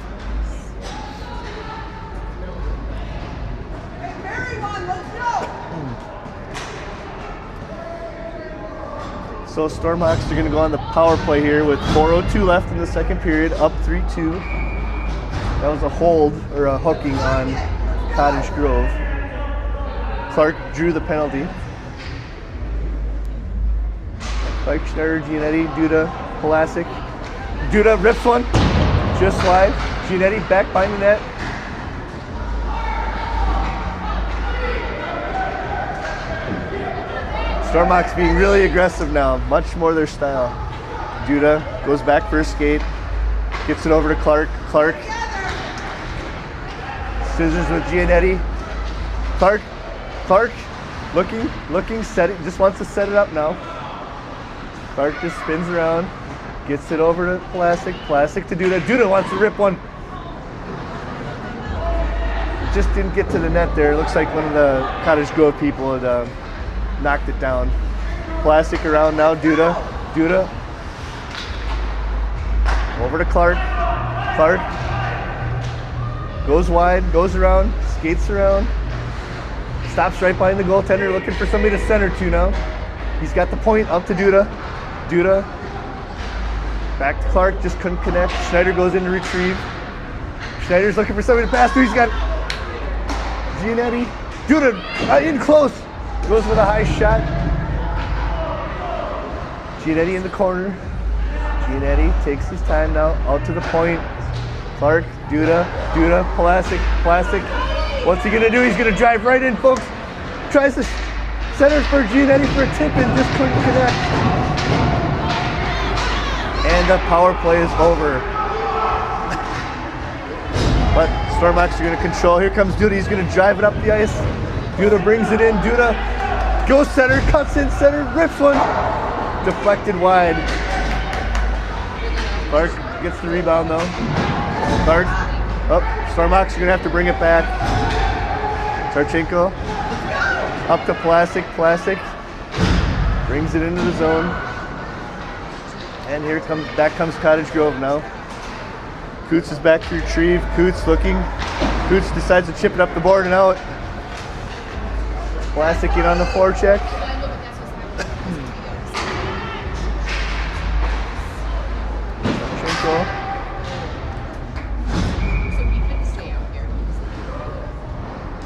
So Stormox are going to go on the power play here with 4:02 left in the second period, up 3-2. That was a hold, or a hooking on Cottage Grove. Clark drew the penalty. Clark, Schneider, Giannetti, Duda, Plastic. Duda rips one, just wide. Giannetti back behind the net. Stormox being really aggressive now, much more their style. Duda goes back for a skate, gets it over to Clark. Clark, scissors with Giannetti. Clark, looking, just wants to set it up now. Clark just spins around, gets it over to Plastic to Duda. Duda wants to rip one. Just didn't get to the net there. It looks like one of the Cottage Grove people had knocked it down. Plastic around now, Duda. Over to Clark. Clark goes wide, goes around, skates around, stops right behind the goaltender, looking for somebody to center to now. He's got the point up to Duda. Back to Clark, just couldn't connect. Schneider goes in to retrieve. Schneider's looking for somebody to pass to. He's got Giannetti. Duda in close. Goes with a high shot. Giannetti in the corner. Giannetti takes his time now, out to the point. Clark, Duda, Plastic. What's he gonna do? He's gonna drive right in, folks. Tries to center for Giannetti for a tip and just couldn't connect. And the power play is over. But Stormhawks are going to control. Here comes Duda. He's going to drive it up the ice. Duda brings it in. Duda goes center, cuts in center, rips one. Deflected wide. Clark gets the rebound though. Clark. Oh, Stormhawks are going to have to bring it back. Tarchenko. Up to Plastic. Plastic. Brings it into the zone. And back comes Cottage Grove now. Coots is back to retrieve. Coots looking. Coots decides to chip it up the board and out. Plastic in on the forecheck.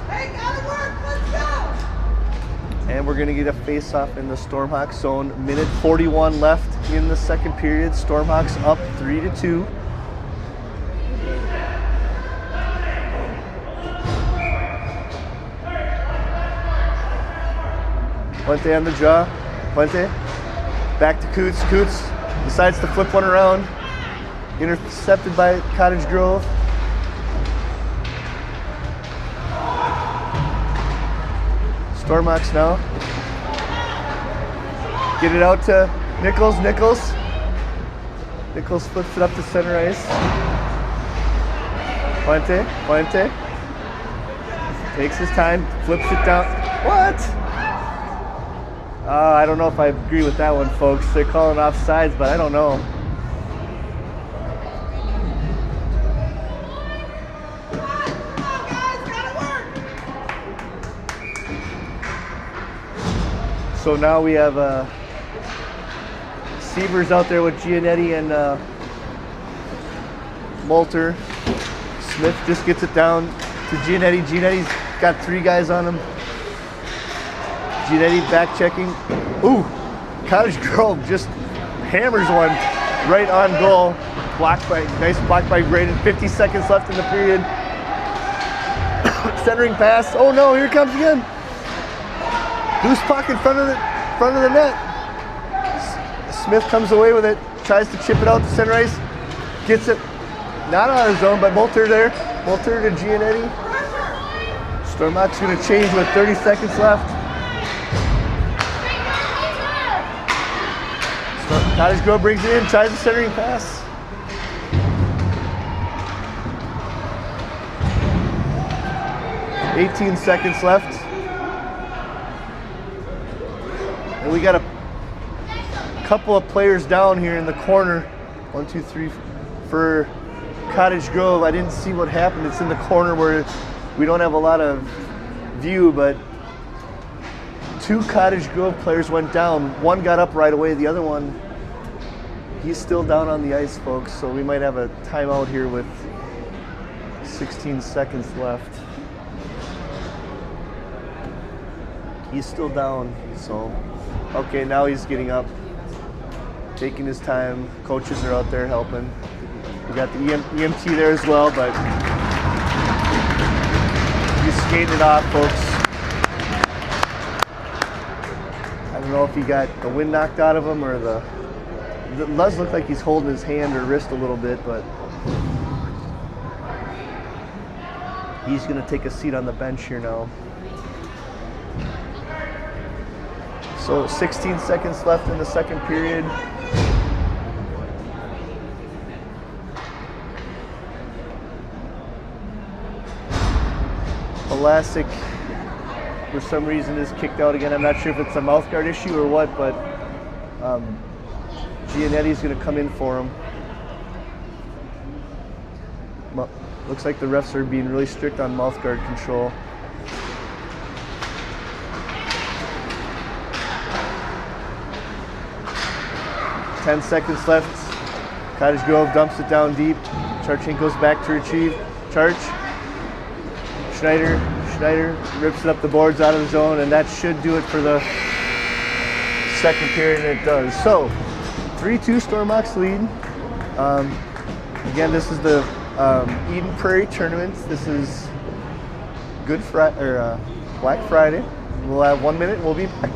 Hey, gotta work. Let's go. And we're going to get a face-off in the Stormhawks zone. Minute 41 left in the second period. Stormhawks up 3-2. Puente on the draw. Puente. Back to Coots. Coots decides to flip one around. Intercepted by Cottage Grove. Stormhawks now. Get it out to Nichols. Nichols. Nichols flips it up to center ice. Puente. Puente. Takes his time. Flips it down. What? I don't know if I agree with that one, folks. They're calling offsides, but I don't know. So now we have Sievers out there with Giannetti and Moulter. Smith just gets it down to Giannetti. Giannetti's got 3 guys on him. Giannetti back checking. Ooh, Cottage Grove just hammers one right on goal. Nice block by Braden. 50 seconds left in the period. Centering pass. Oh no, here it comes again. Loose puck in front of the net. Smith comes away with it. Tries to chip it out to center ice. Gets it not out of his zone, but Moulter there. Moulter to Giannetti. Stormhawks going to change with 30 seconds left. Cottage Grove brings it in, tries the centering pass. $18 seconds left. And we got a couple of players down here in the corner. 1, 2, 3 for Cottage Grove. I didn't see what happened. It's in the corner where we don't have a lot of view, but 2 Cottage Grove players went down. One got up right away. The other one, he's still down on the ice, folks. So we might have a timeout here with 16 seconds left. He's still down, so. Okay, now he's getting up, taking his time. Coaches are out there helping. We got the EMT there as well, but he's skating it off, folks. I don't know if he got the wind knocked out of him or it does look like he's holding his hand or wrist a little bit, but he's going to take a seat on the bench here now. So 16 seconds left in the second period. Elastic, for some reason, is kicked out again. I'm not sure if it's a mouth guard issue or what, but Giannetti's going to come in for him. Looks like the refs are being really strict on mouth guard control. Ten seconds left. Cottage Grove dumps it down deep. Charchenko's back to retrieve. Charch. Schneider rips it up the boards out of the zone, and that should do it for the second period, and it does. So, 3-2 Stormhawks lead. Again, this is the Eden Prairie tournament. This is Black Friday. We'll have 1 minute and we'll be back.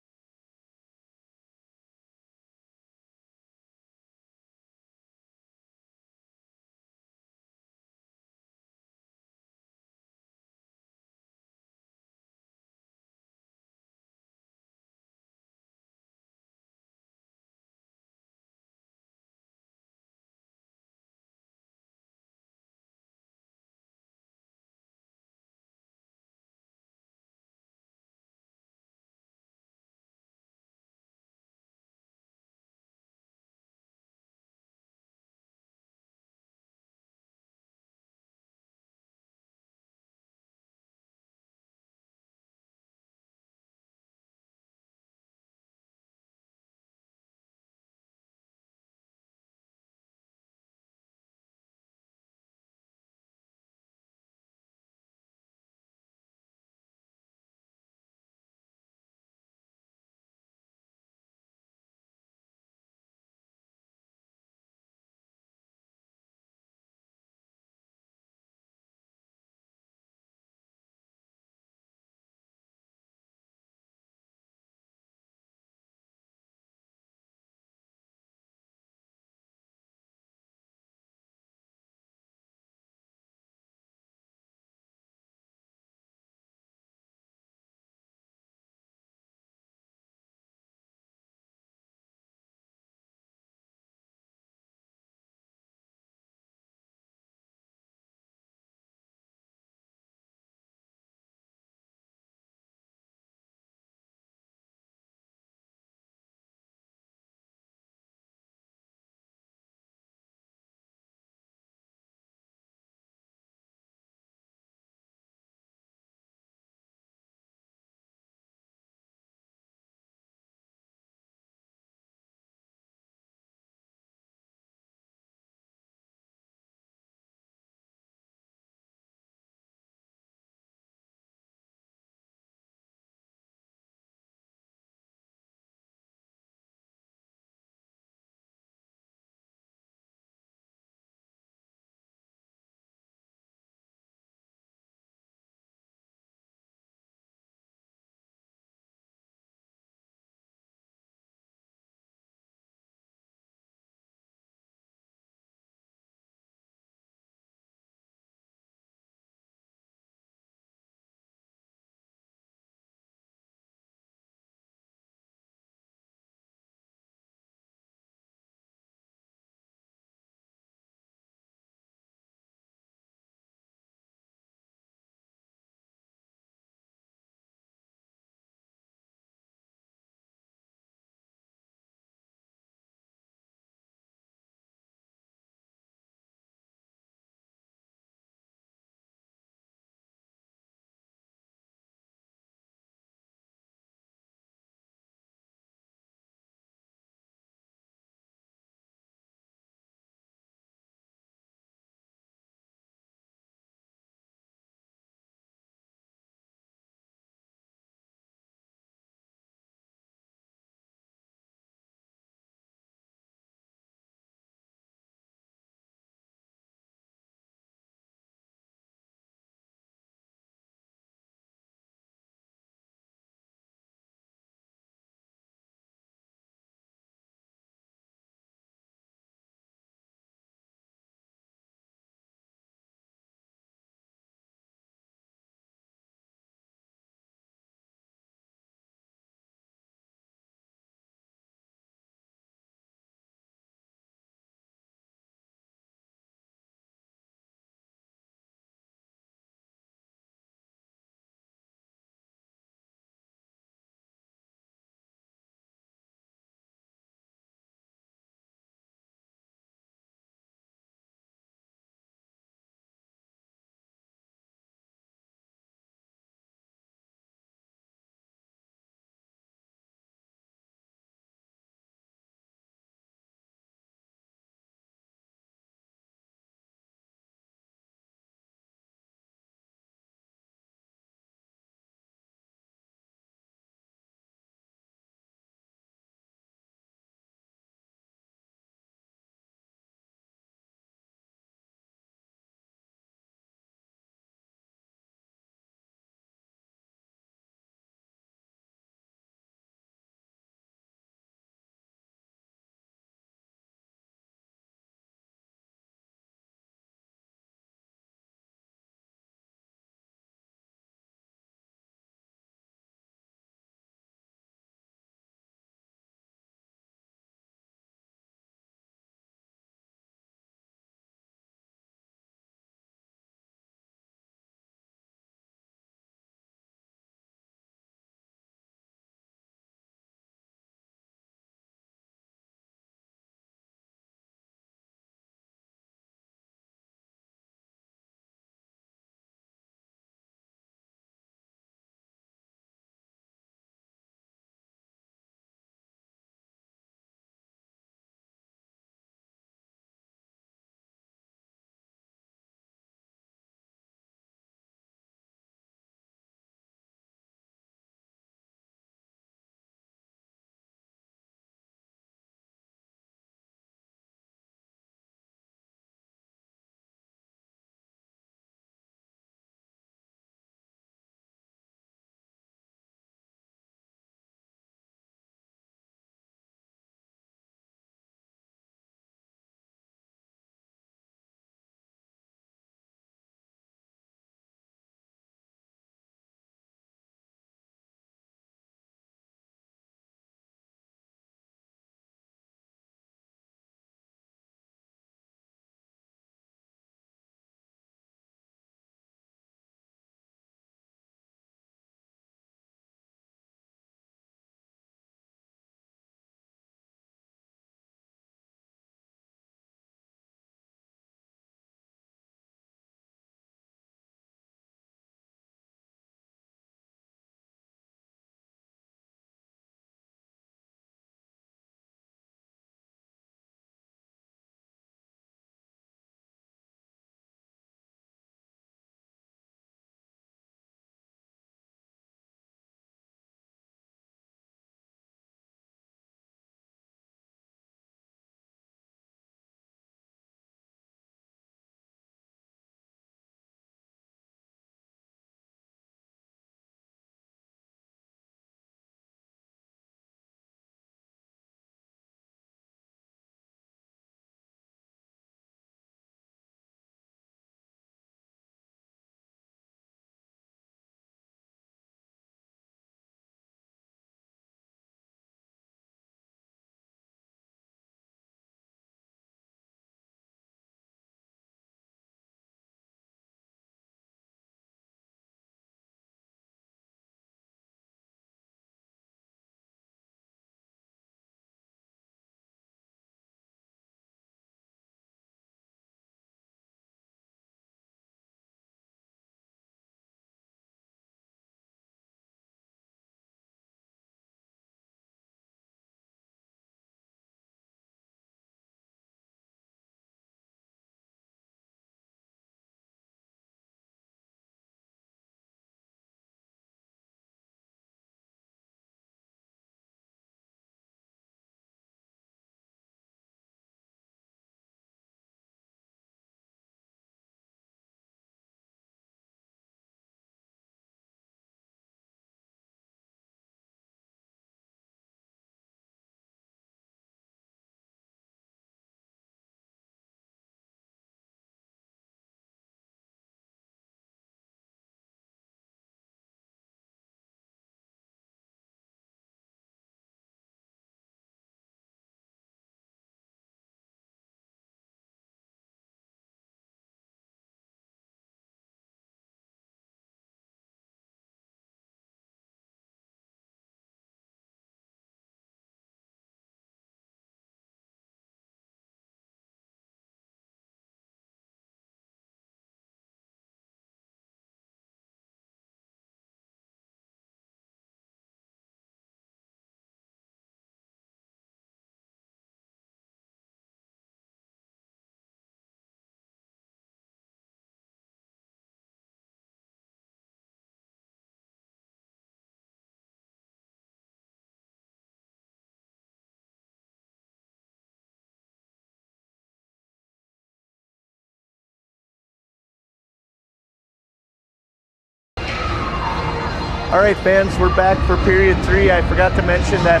All right, fans, we're back for period 3. I forgot to mention that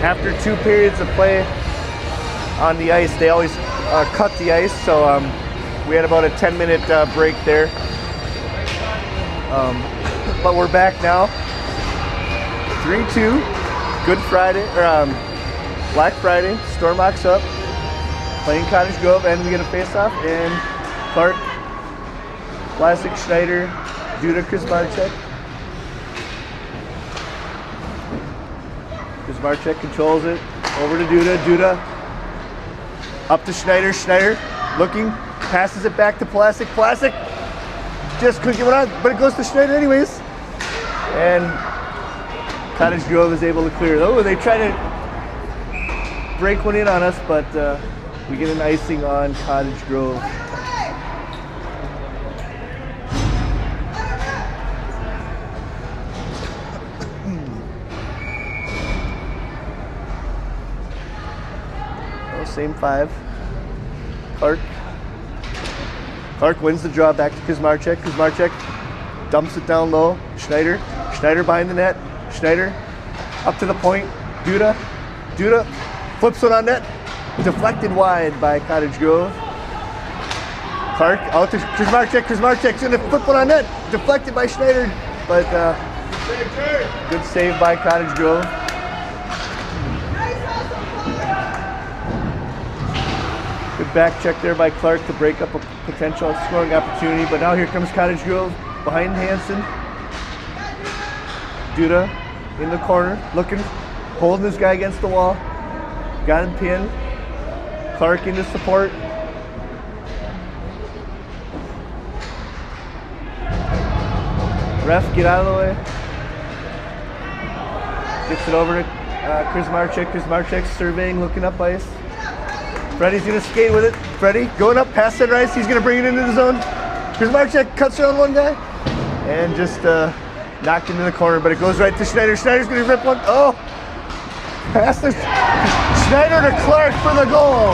after 2 periods of play on the ice, they always cut the ice, so we had about a 10-minute break there. But we're back now. 3-2, Good Friday, or Black Friday, Stormox up, playing Cottage Grove, and we get a face-off, and Clark, Classic, Schneider, Duda, Kuzmarchek. Kuzmarchek controls it, over to Duda, Duda, up to Schneider, Schneider, looking, passes it back to Plastic, Plastic, just couldn't get it on, but it goes to Schneider anyways. And Cottage Grove is able to clear it. Oh, they try to break one in on us, but we get an icing on Cottage Grove. Oh, same 5. Clark wins the draw back to Kuzmarchek. Kuzmarchek dumps it down low. Schneider behind the net. Schneider up to the point. Duda flips one on net. Deflected wide by Cottage Grove. Clark out to Kuzmarchek. Kuzmarchek's gonna flip one on net. Deflected by Schneider, but good save by Cottage Grove. Good back check there by Clark to break up a potential scoring opportunity, but now here comes Cottage Grove behind Hansen. Duda in the corner, looking, holding this guy against the wall. Got him pinned. Clark into support. Ref, get out of the way. Gets it over to Kuzmarchek. Kuzmarchek's surveying, looking up ice. Freddie's gonna skate with it. Freddie going up past center ice. He's gonna bring it into the zone. Kuzmarchek cuts around one guy and just knocked into the corner, but it goes right to Schneider. Schneider's gonna rip one. Oh, pass this. Schneider to Clark for the goal.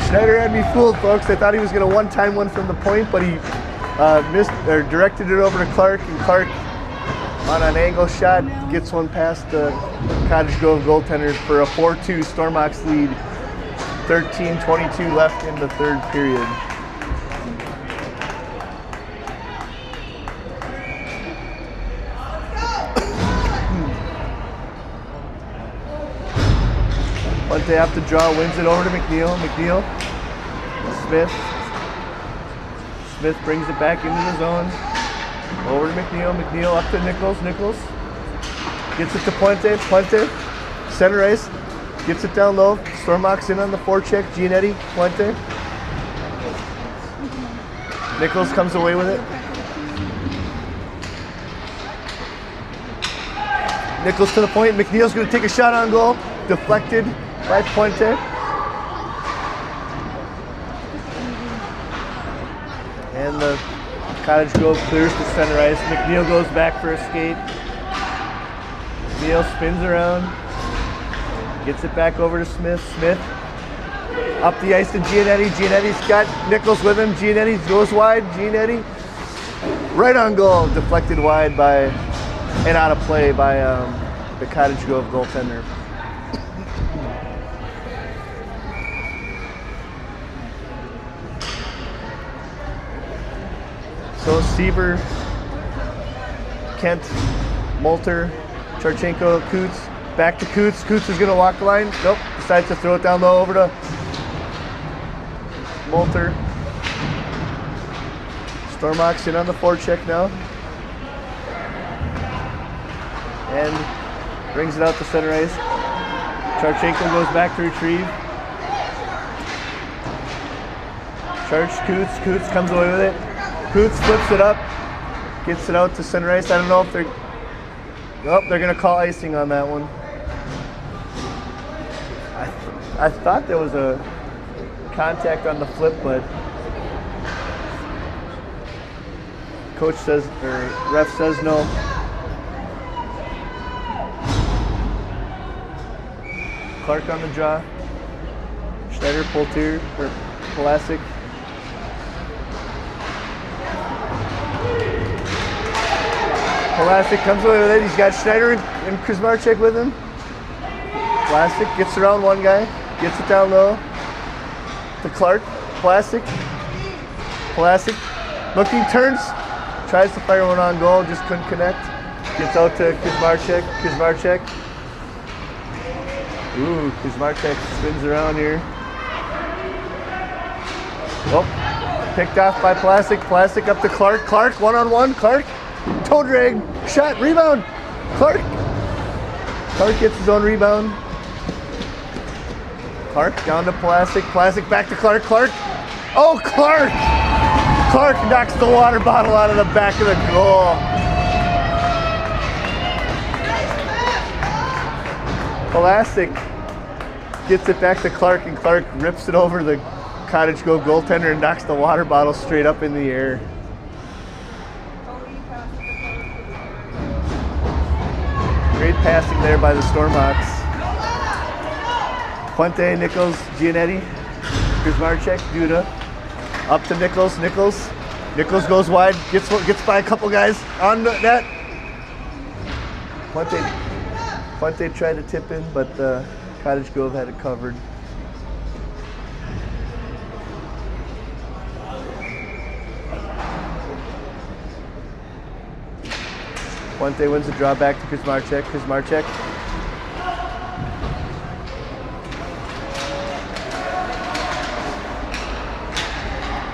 Schneider had me fooled, folks. I thought he was gonna one-time one from the point, but he missed or directed it over to Clark, and Clark on an angle shot gets one past the Cottage Grove goaltender for a 4-2 Stormox lead. 13:22 left in the 3rd period. Ponte after draw wins it over to McNeil. McNeil, Smith brings it back into the zone. Over to McNeil. McNeil up to Nichols. Nichols gets it to Puente. Puente, center ice, gets it down low. Stormox in on the forecheck. Giannetti, Puente. Nichols comes away with it. Nichols to the point. McNeil's going to take a shot on goal. Deflected by Puente. And the Cottage Grove clears to center ice. McNeil goes back for a skate. McNeil spins around. Gets it back over to Smith. Smith up the ice to Giannetti. Giannetti's got Nichols with him. Giannetti goes wide. Giannetti right on goal. Deflected wide by and out of play by the Cottage Grove goaltender. So Seaver, Kent, Molter, Charchenko, Coots, back to Coots. Coots is gonna walk the line. Nope, decides to throw it down low over to Molter. Stormox in on the forecheck now. And brings it out to center ice. Charchenko goes back to retrieve. Charge Coots. Coots comes away with it. Coots flips it up, gets it out to center ice. I don't know if they're going to call icing on that one. I thought there was a contact on the flip, but coach says, or ref says no. Clark on the draw. Schneider, Poltier, or Pulasic. Plastic comes away with it. He's got Schneider and Kuzmarczyk with him. Plastic gets around one guy, gets it down low to Clark. Plastic. Looking, turns, tries to fire one on goal, just couldn't connect. Gets out to Kuzmarczyk. Ooh, Kuzmarczyk spins around here. Oh, picked off by Plastic. Plastic up to Clark. Clark, one-on-one. Clark, toe drag, shot, rebound. Clark gets his own rebound. Clark down to Plastic. Plastic back to Clark. Oh, Clark knocks the water bottle out of the back of the goal. Plastic gets it back to Clark, and Clark rips it over the Cottage Grove goaltender and knocks the water bottle straight up in the air. Great passing there by the Stormhawks. Puente, Nichols, Giannetti, Kuzmarczyk, Duda. Up to Nichols. Nichols goes wide, gets by a couple guys on the net. Puente tried to tip in, but Cottage Grove had it covered. Puente wins the draw back to Kuzmarczyk.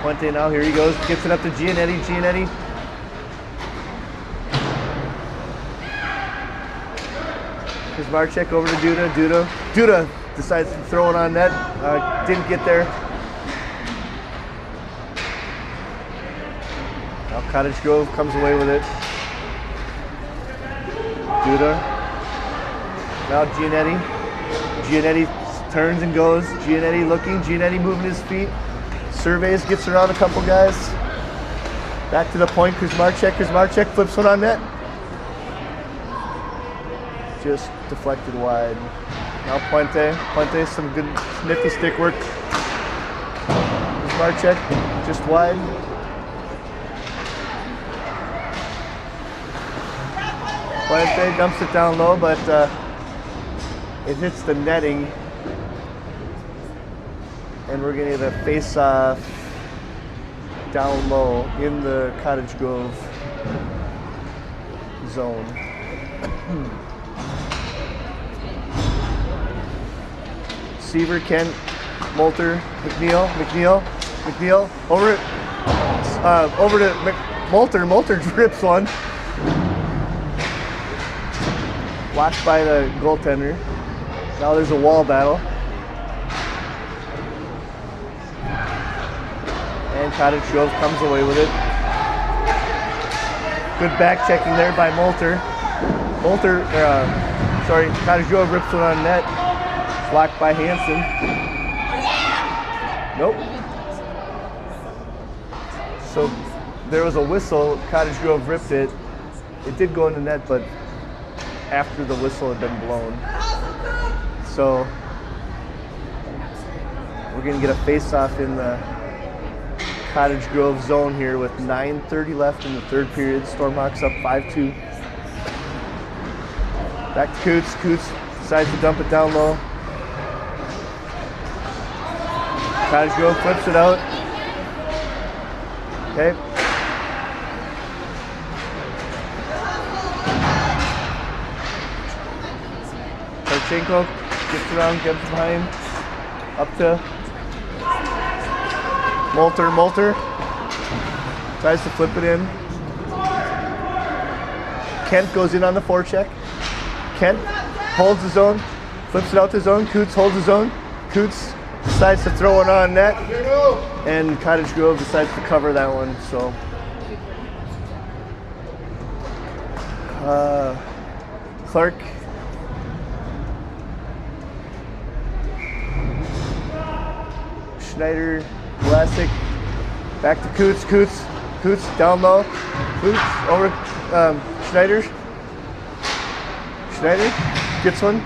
Puente now, here he goes, gets it up to Giannetti. Kuzmarczyk over to Duda decides to throw it on net, didn't get there. Now Cottage Grove comes away with it. Duda. Now Giannetti turns and goes. Giannetti looking, Giannetti moving his feet. Surveys, gets around a couple guys. Back to the point, Kuzmarczyk flips one on net. Just deflected wide. Now Puente, some good nifty stick work. Kuzmarczyk just wide. Puente dumps it down low, but it hits the netting. And we're going to get a face-off down low in the Cottage Grove zone. Seaver, Kent, Molter, McNeil, over to Molter. Molter drips one. Blocked by the goaltender. Now there's a wall battle. And Cottage Grove comes away with it. Good back checking there by Molter. Cottage Grove rips one on net. Blocked by Hansen. Nope. So there was a whistle. Cottage Grove ripped it. It did go in the net, but after the whistle had been blown. So we're going to get a face-off in the Cottage Grove zone here with 9:30 left in the third period. Stormhawks up 5-2. Back to Coots. Coots decides to dump it down low. Cottage Grove flips it out. Okay. Tarchenko gets around, gets behind. Up to Molter. Tries to flip it in. Kent goes in on the forecheck. Kent holds his own, flips it out to his own. Coots holds his own. Coots decides to throw it on net, and Cottage Grove decides to cover that one. So Clark, Schneider, Vlasic, back to Coots down low. Coots over Schneider gets one.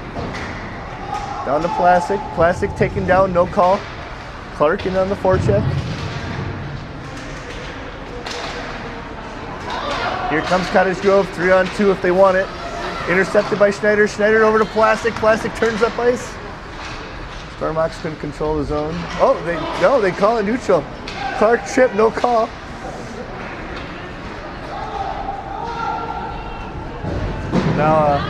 Down to Plastic taken down, no call. Clark in on the forecheck. Here comes Cottage Grove, 3-on-2 if they want it. Intercepted by Schneider. Schneider over to Plastic. Plastic turns up ice. Stormox couldn't control the zone. Oh, they call it neutral. Clark trip, no call. Now,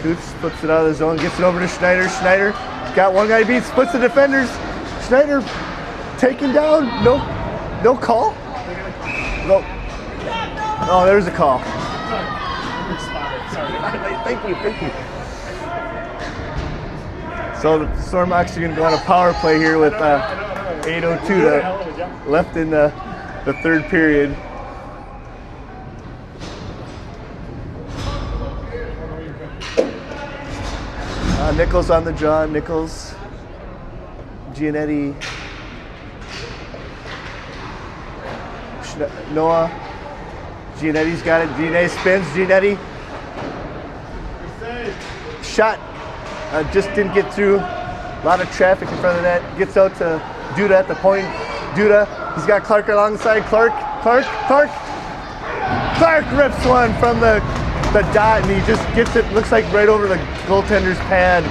Coots flips it out of the zone, gets it over to Schneider. Schneider got one guy beat, splits the defenders. Schneider taken down, no call? No. Oh, there's a call. Thank you. So the Stormox are going to go on a power play here with 8:02 left in the third period. Nichols on the draw. Nichols, Giannetti, Noah. Giannetti's got it. Giannetti spins. Giannetti. Shot. Just didn't get through. A lot of traffic in front of that. Gets out to Duda at the point. Duda. He's got Clark alongside. Clark rips one from the dot, and he just gets it. Looks like right over the goaltender's pad.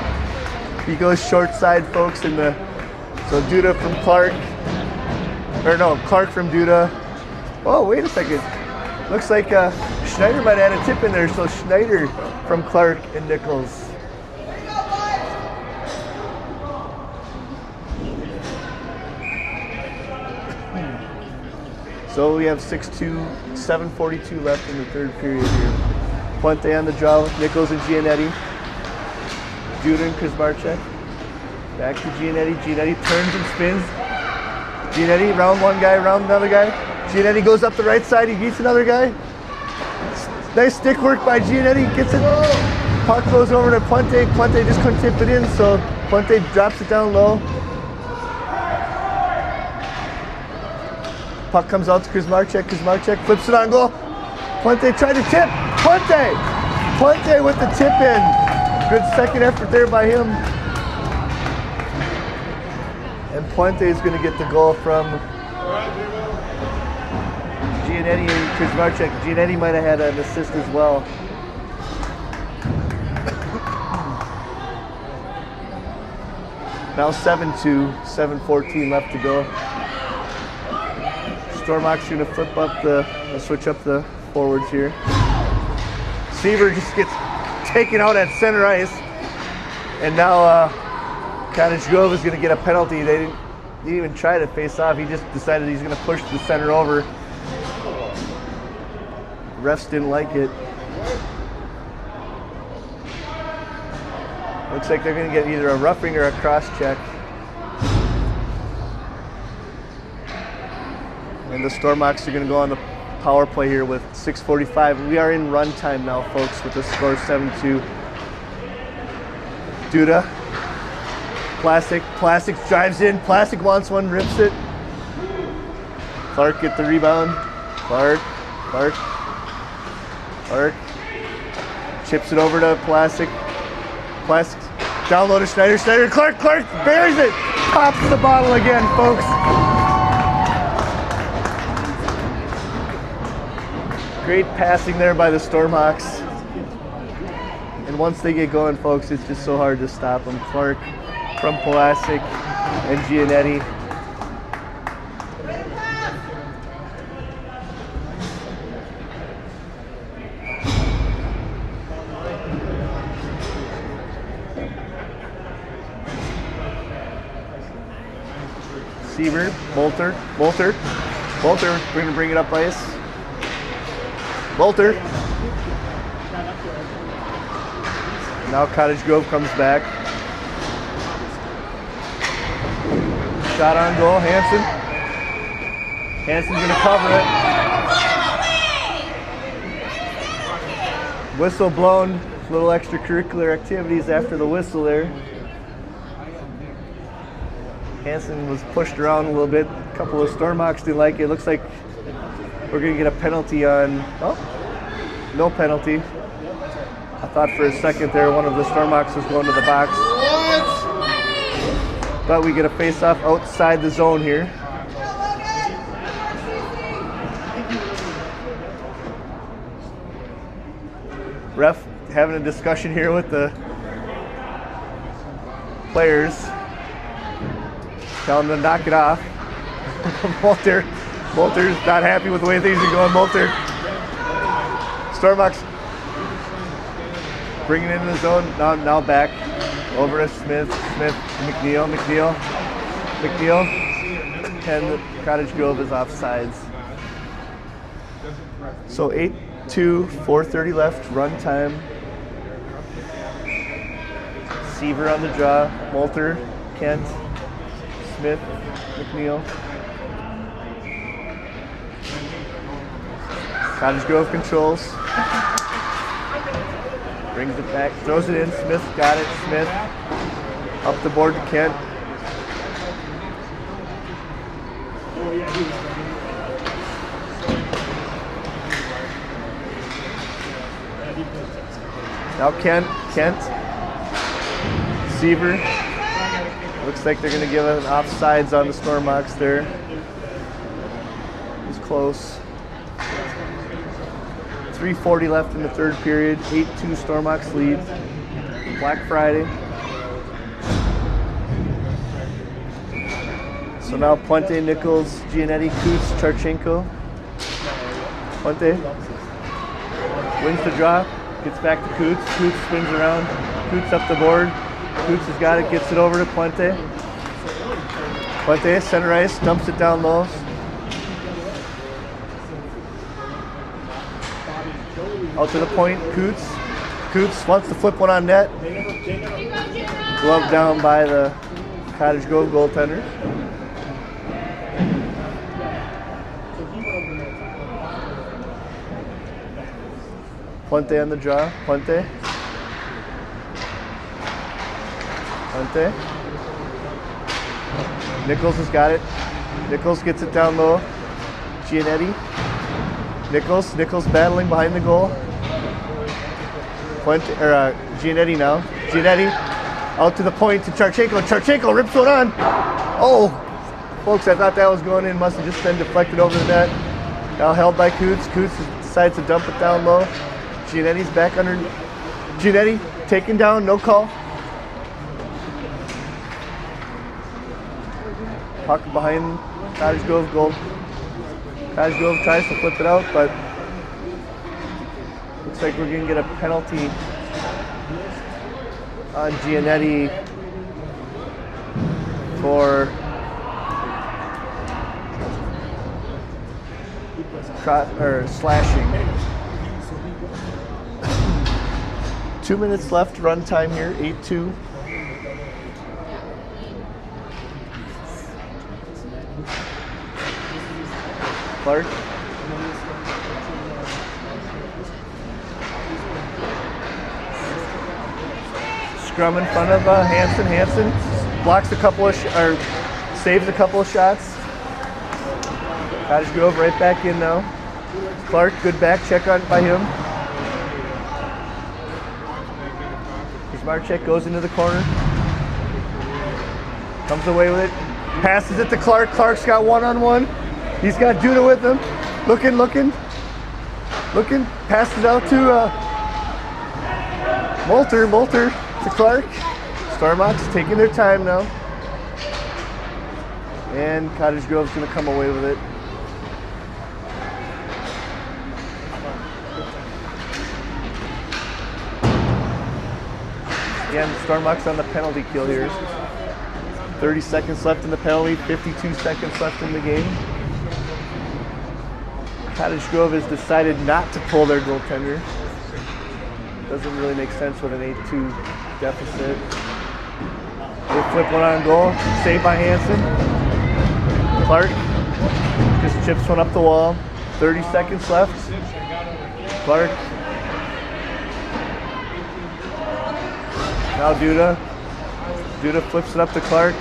He goes short side, folks. So Duda from Clark. Clark from Duda. Oh, wait a second. Looks like Schneider might have had a tip in there. So Schneider from Clark and Nichols. So we have 6-2, 7:42 left in the third period here. Puente on the draw with Nichols and Giannetti. Duda and Kuzmarchek. Back to Giannetti. Giannetti turns and spins. Giannetti round one guy, round another guy. Giannetti goes up the right side. He beats another guy. Nice stick work by Giannetti. Gets it. Puck goes over to Puente. Puente just couldn't tip it in, so Puente drops it down low. Puck comes out to Kuzmarchek. Kuzmarchek flips it on goal. Puente tried to tip. Puente with the tip in. Good second effort there by him. And Puente is going to get the goal from Giannetti and Kuzmarchek. Giannetti might have had an assist as well. Now 7-2, 7:14 left to go. Stormox going to flip up switch up the forwards here. Seaver just gets taken out at center ice. And now Cottage Grove is going to get a penalty. They didn't even try to face off. He just decided he's going to push the center over. Refs didn't like it. Looks like they're going to get either a roughing or a cross check. And the Stormox are going to go on the power play here with 6:45. We are in run time now, folks, with the score 7-2. Duda. Plastic drives in. Plastic wants one, rips it. Clark get the rebound. Clark. Chips it over to Plastic. Plastic down low to Schneider. Clark buries it. Pops the bottle again, folks. Great passing there by the Stormox. And once they get going, folks, it's just so hard to stop them. Clark from Plastic and Giannetti. Seaver, Bolter, we're going to bring it up ice. Bolter. Now Cottage Grove comes back. Shot on goal, Hansen. Hansen's going to cover it. Whistle blown. Little extracurricular activities after the whistle there. Hansen was pushed around a little bit. A couple of Stormox didn't like it. Looks like we're going to get a penalty on... Oh, no penalty. I thought for a second there one of the Stormox was going to the box. But we get a face-off outside the zone here. Ref having a discussion here with the players. Telling them to knock it off. Walter's not happy with the way things are going. Walter. Stormox bringing it into the zone. Now back over to Smith. McNeil. And Cottage Grove is offsides. So 8-2, 4:30 left, run time. Seaver on the draw. Walter, Kent, Smith, McNeil. Cottage Grove controls. Brings it back, throws it in. Smith got it. Smith up the board to Kent. Now Kent. Seaver. Looks like they're going to give an offsides on the Stormox there. It's close. 3:40 left in the third period. 8-2 Stormox lead. Black Friday. So now Puente, Nichols, Giannetti, Coots, Charchenko. Puente wins the draw. Gets back to Coots. Coots spins around. Coots up the board. Coots has got it. Gets it over to Puente. Puente, center ice, dumps it down low. Out to the point, Coots. Coots wants to flip one on net. Glove down by the Cottage Grove goaltender. Puente on the draw. Puente. Nichols has got it. Nichols gets it down low. Giannetti. Nichols battling behind the goal. Giannetti now. Giannetti out to the point to Charchenko. Charchenko rips one on. Oh, folks, I thought that was going in. Must have just been deflected over the net. Now held by Coots. Coots decides to dump it down low. Giannetti's back under. Giannetti taken down, no call. Puck behind Cottage Grove goal. Cottage Grove tries to flip it out, but looks like we're going to get a penalty on Giannetti for slashing. 2 minutes left, run time here, 8-2. Clark. Scrum in front of Hansen. Hansen blocks a couple of saves a couple of shots. Cottage Grove right back in now. Clark, good back check on by him. Marchek goes into the corner. Comes away with it. Passes it to Clark. Clark's got one-on-one. He's got Duda with him. Looking. Passes out to Molter to Clark. Stormox taking their time now. And Cottage Grove's going to come away with it. Again, Stormox on the penalty kill here. 30 seconds left in the penalty, 52 seconds left in the game. Cottage Grove has decided not to pull their goaltender. Doesn't really make sense with an 8-2 deficit. They flip one on goal, saved by Hansen. Clark just chips one up the wall. 30 seconds left. Clark. Now Duda flips it up to Clark.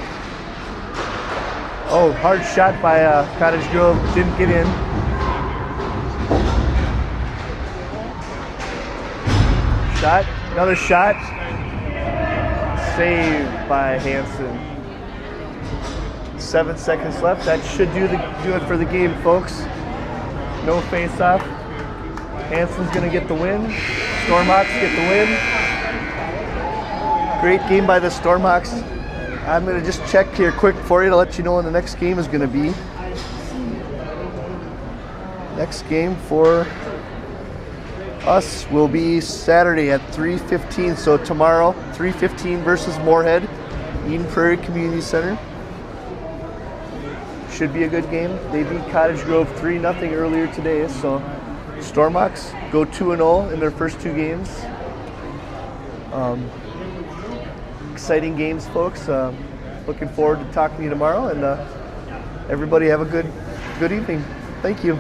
Oh, hard shot by Cottage Grove. Didn't get in. Shot. Another shot. Saved by Hansen. 7 seconds left. That should do it for the game, folks. No face-off. Hansen's going to get the win. Stormhawks get the win. Great game by the Stormhawks. I'm going to just check here quick for you to let you know when the next game is going to be. Next game for us will be Saturday at 3:15. So tomorrow, 3:15 versus Moorhead, Eden Prairie Community Center. Should be a good game. They beat Cottage Grove 3-0 earlier today. So Stormhawks go 2-0 in their first 2 games. Exciting games, folks. Looking forward to talking to you tomorrow, and everybody have a good evening. Thank you.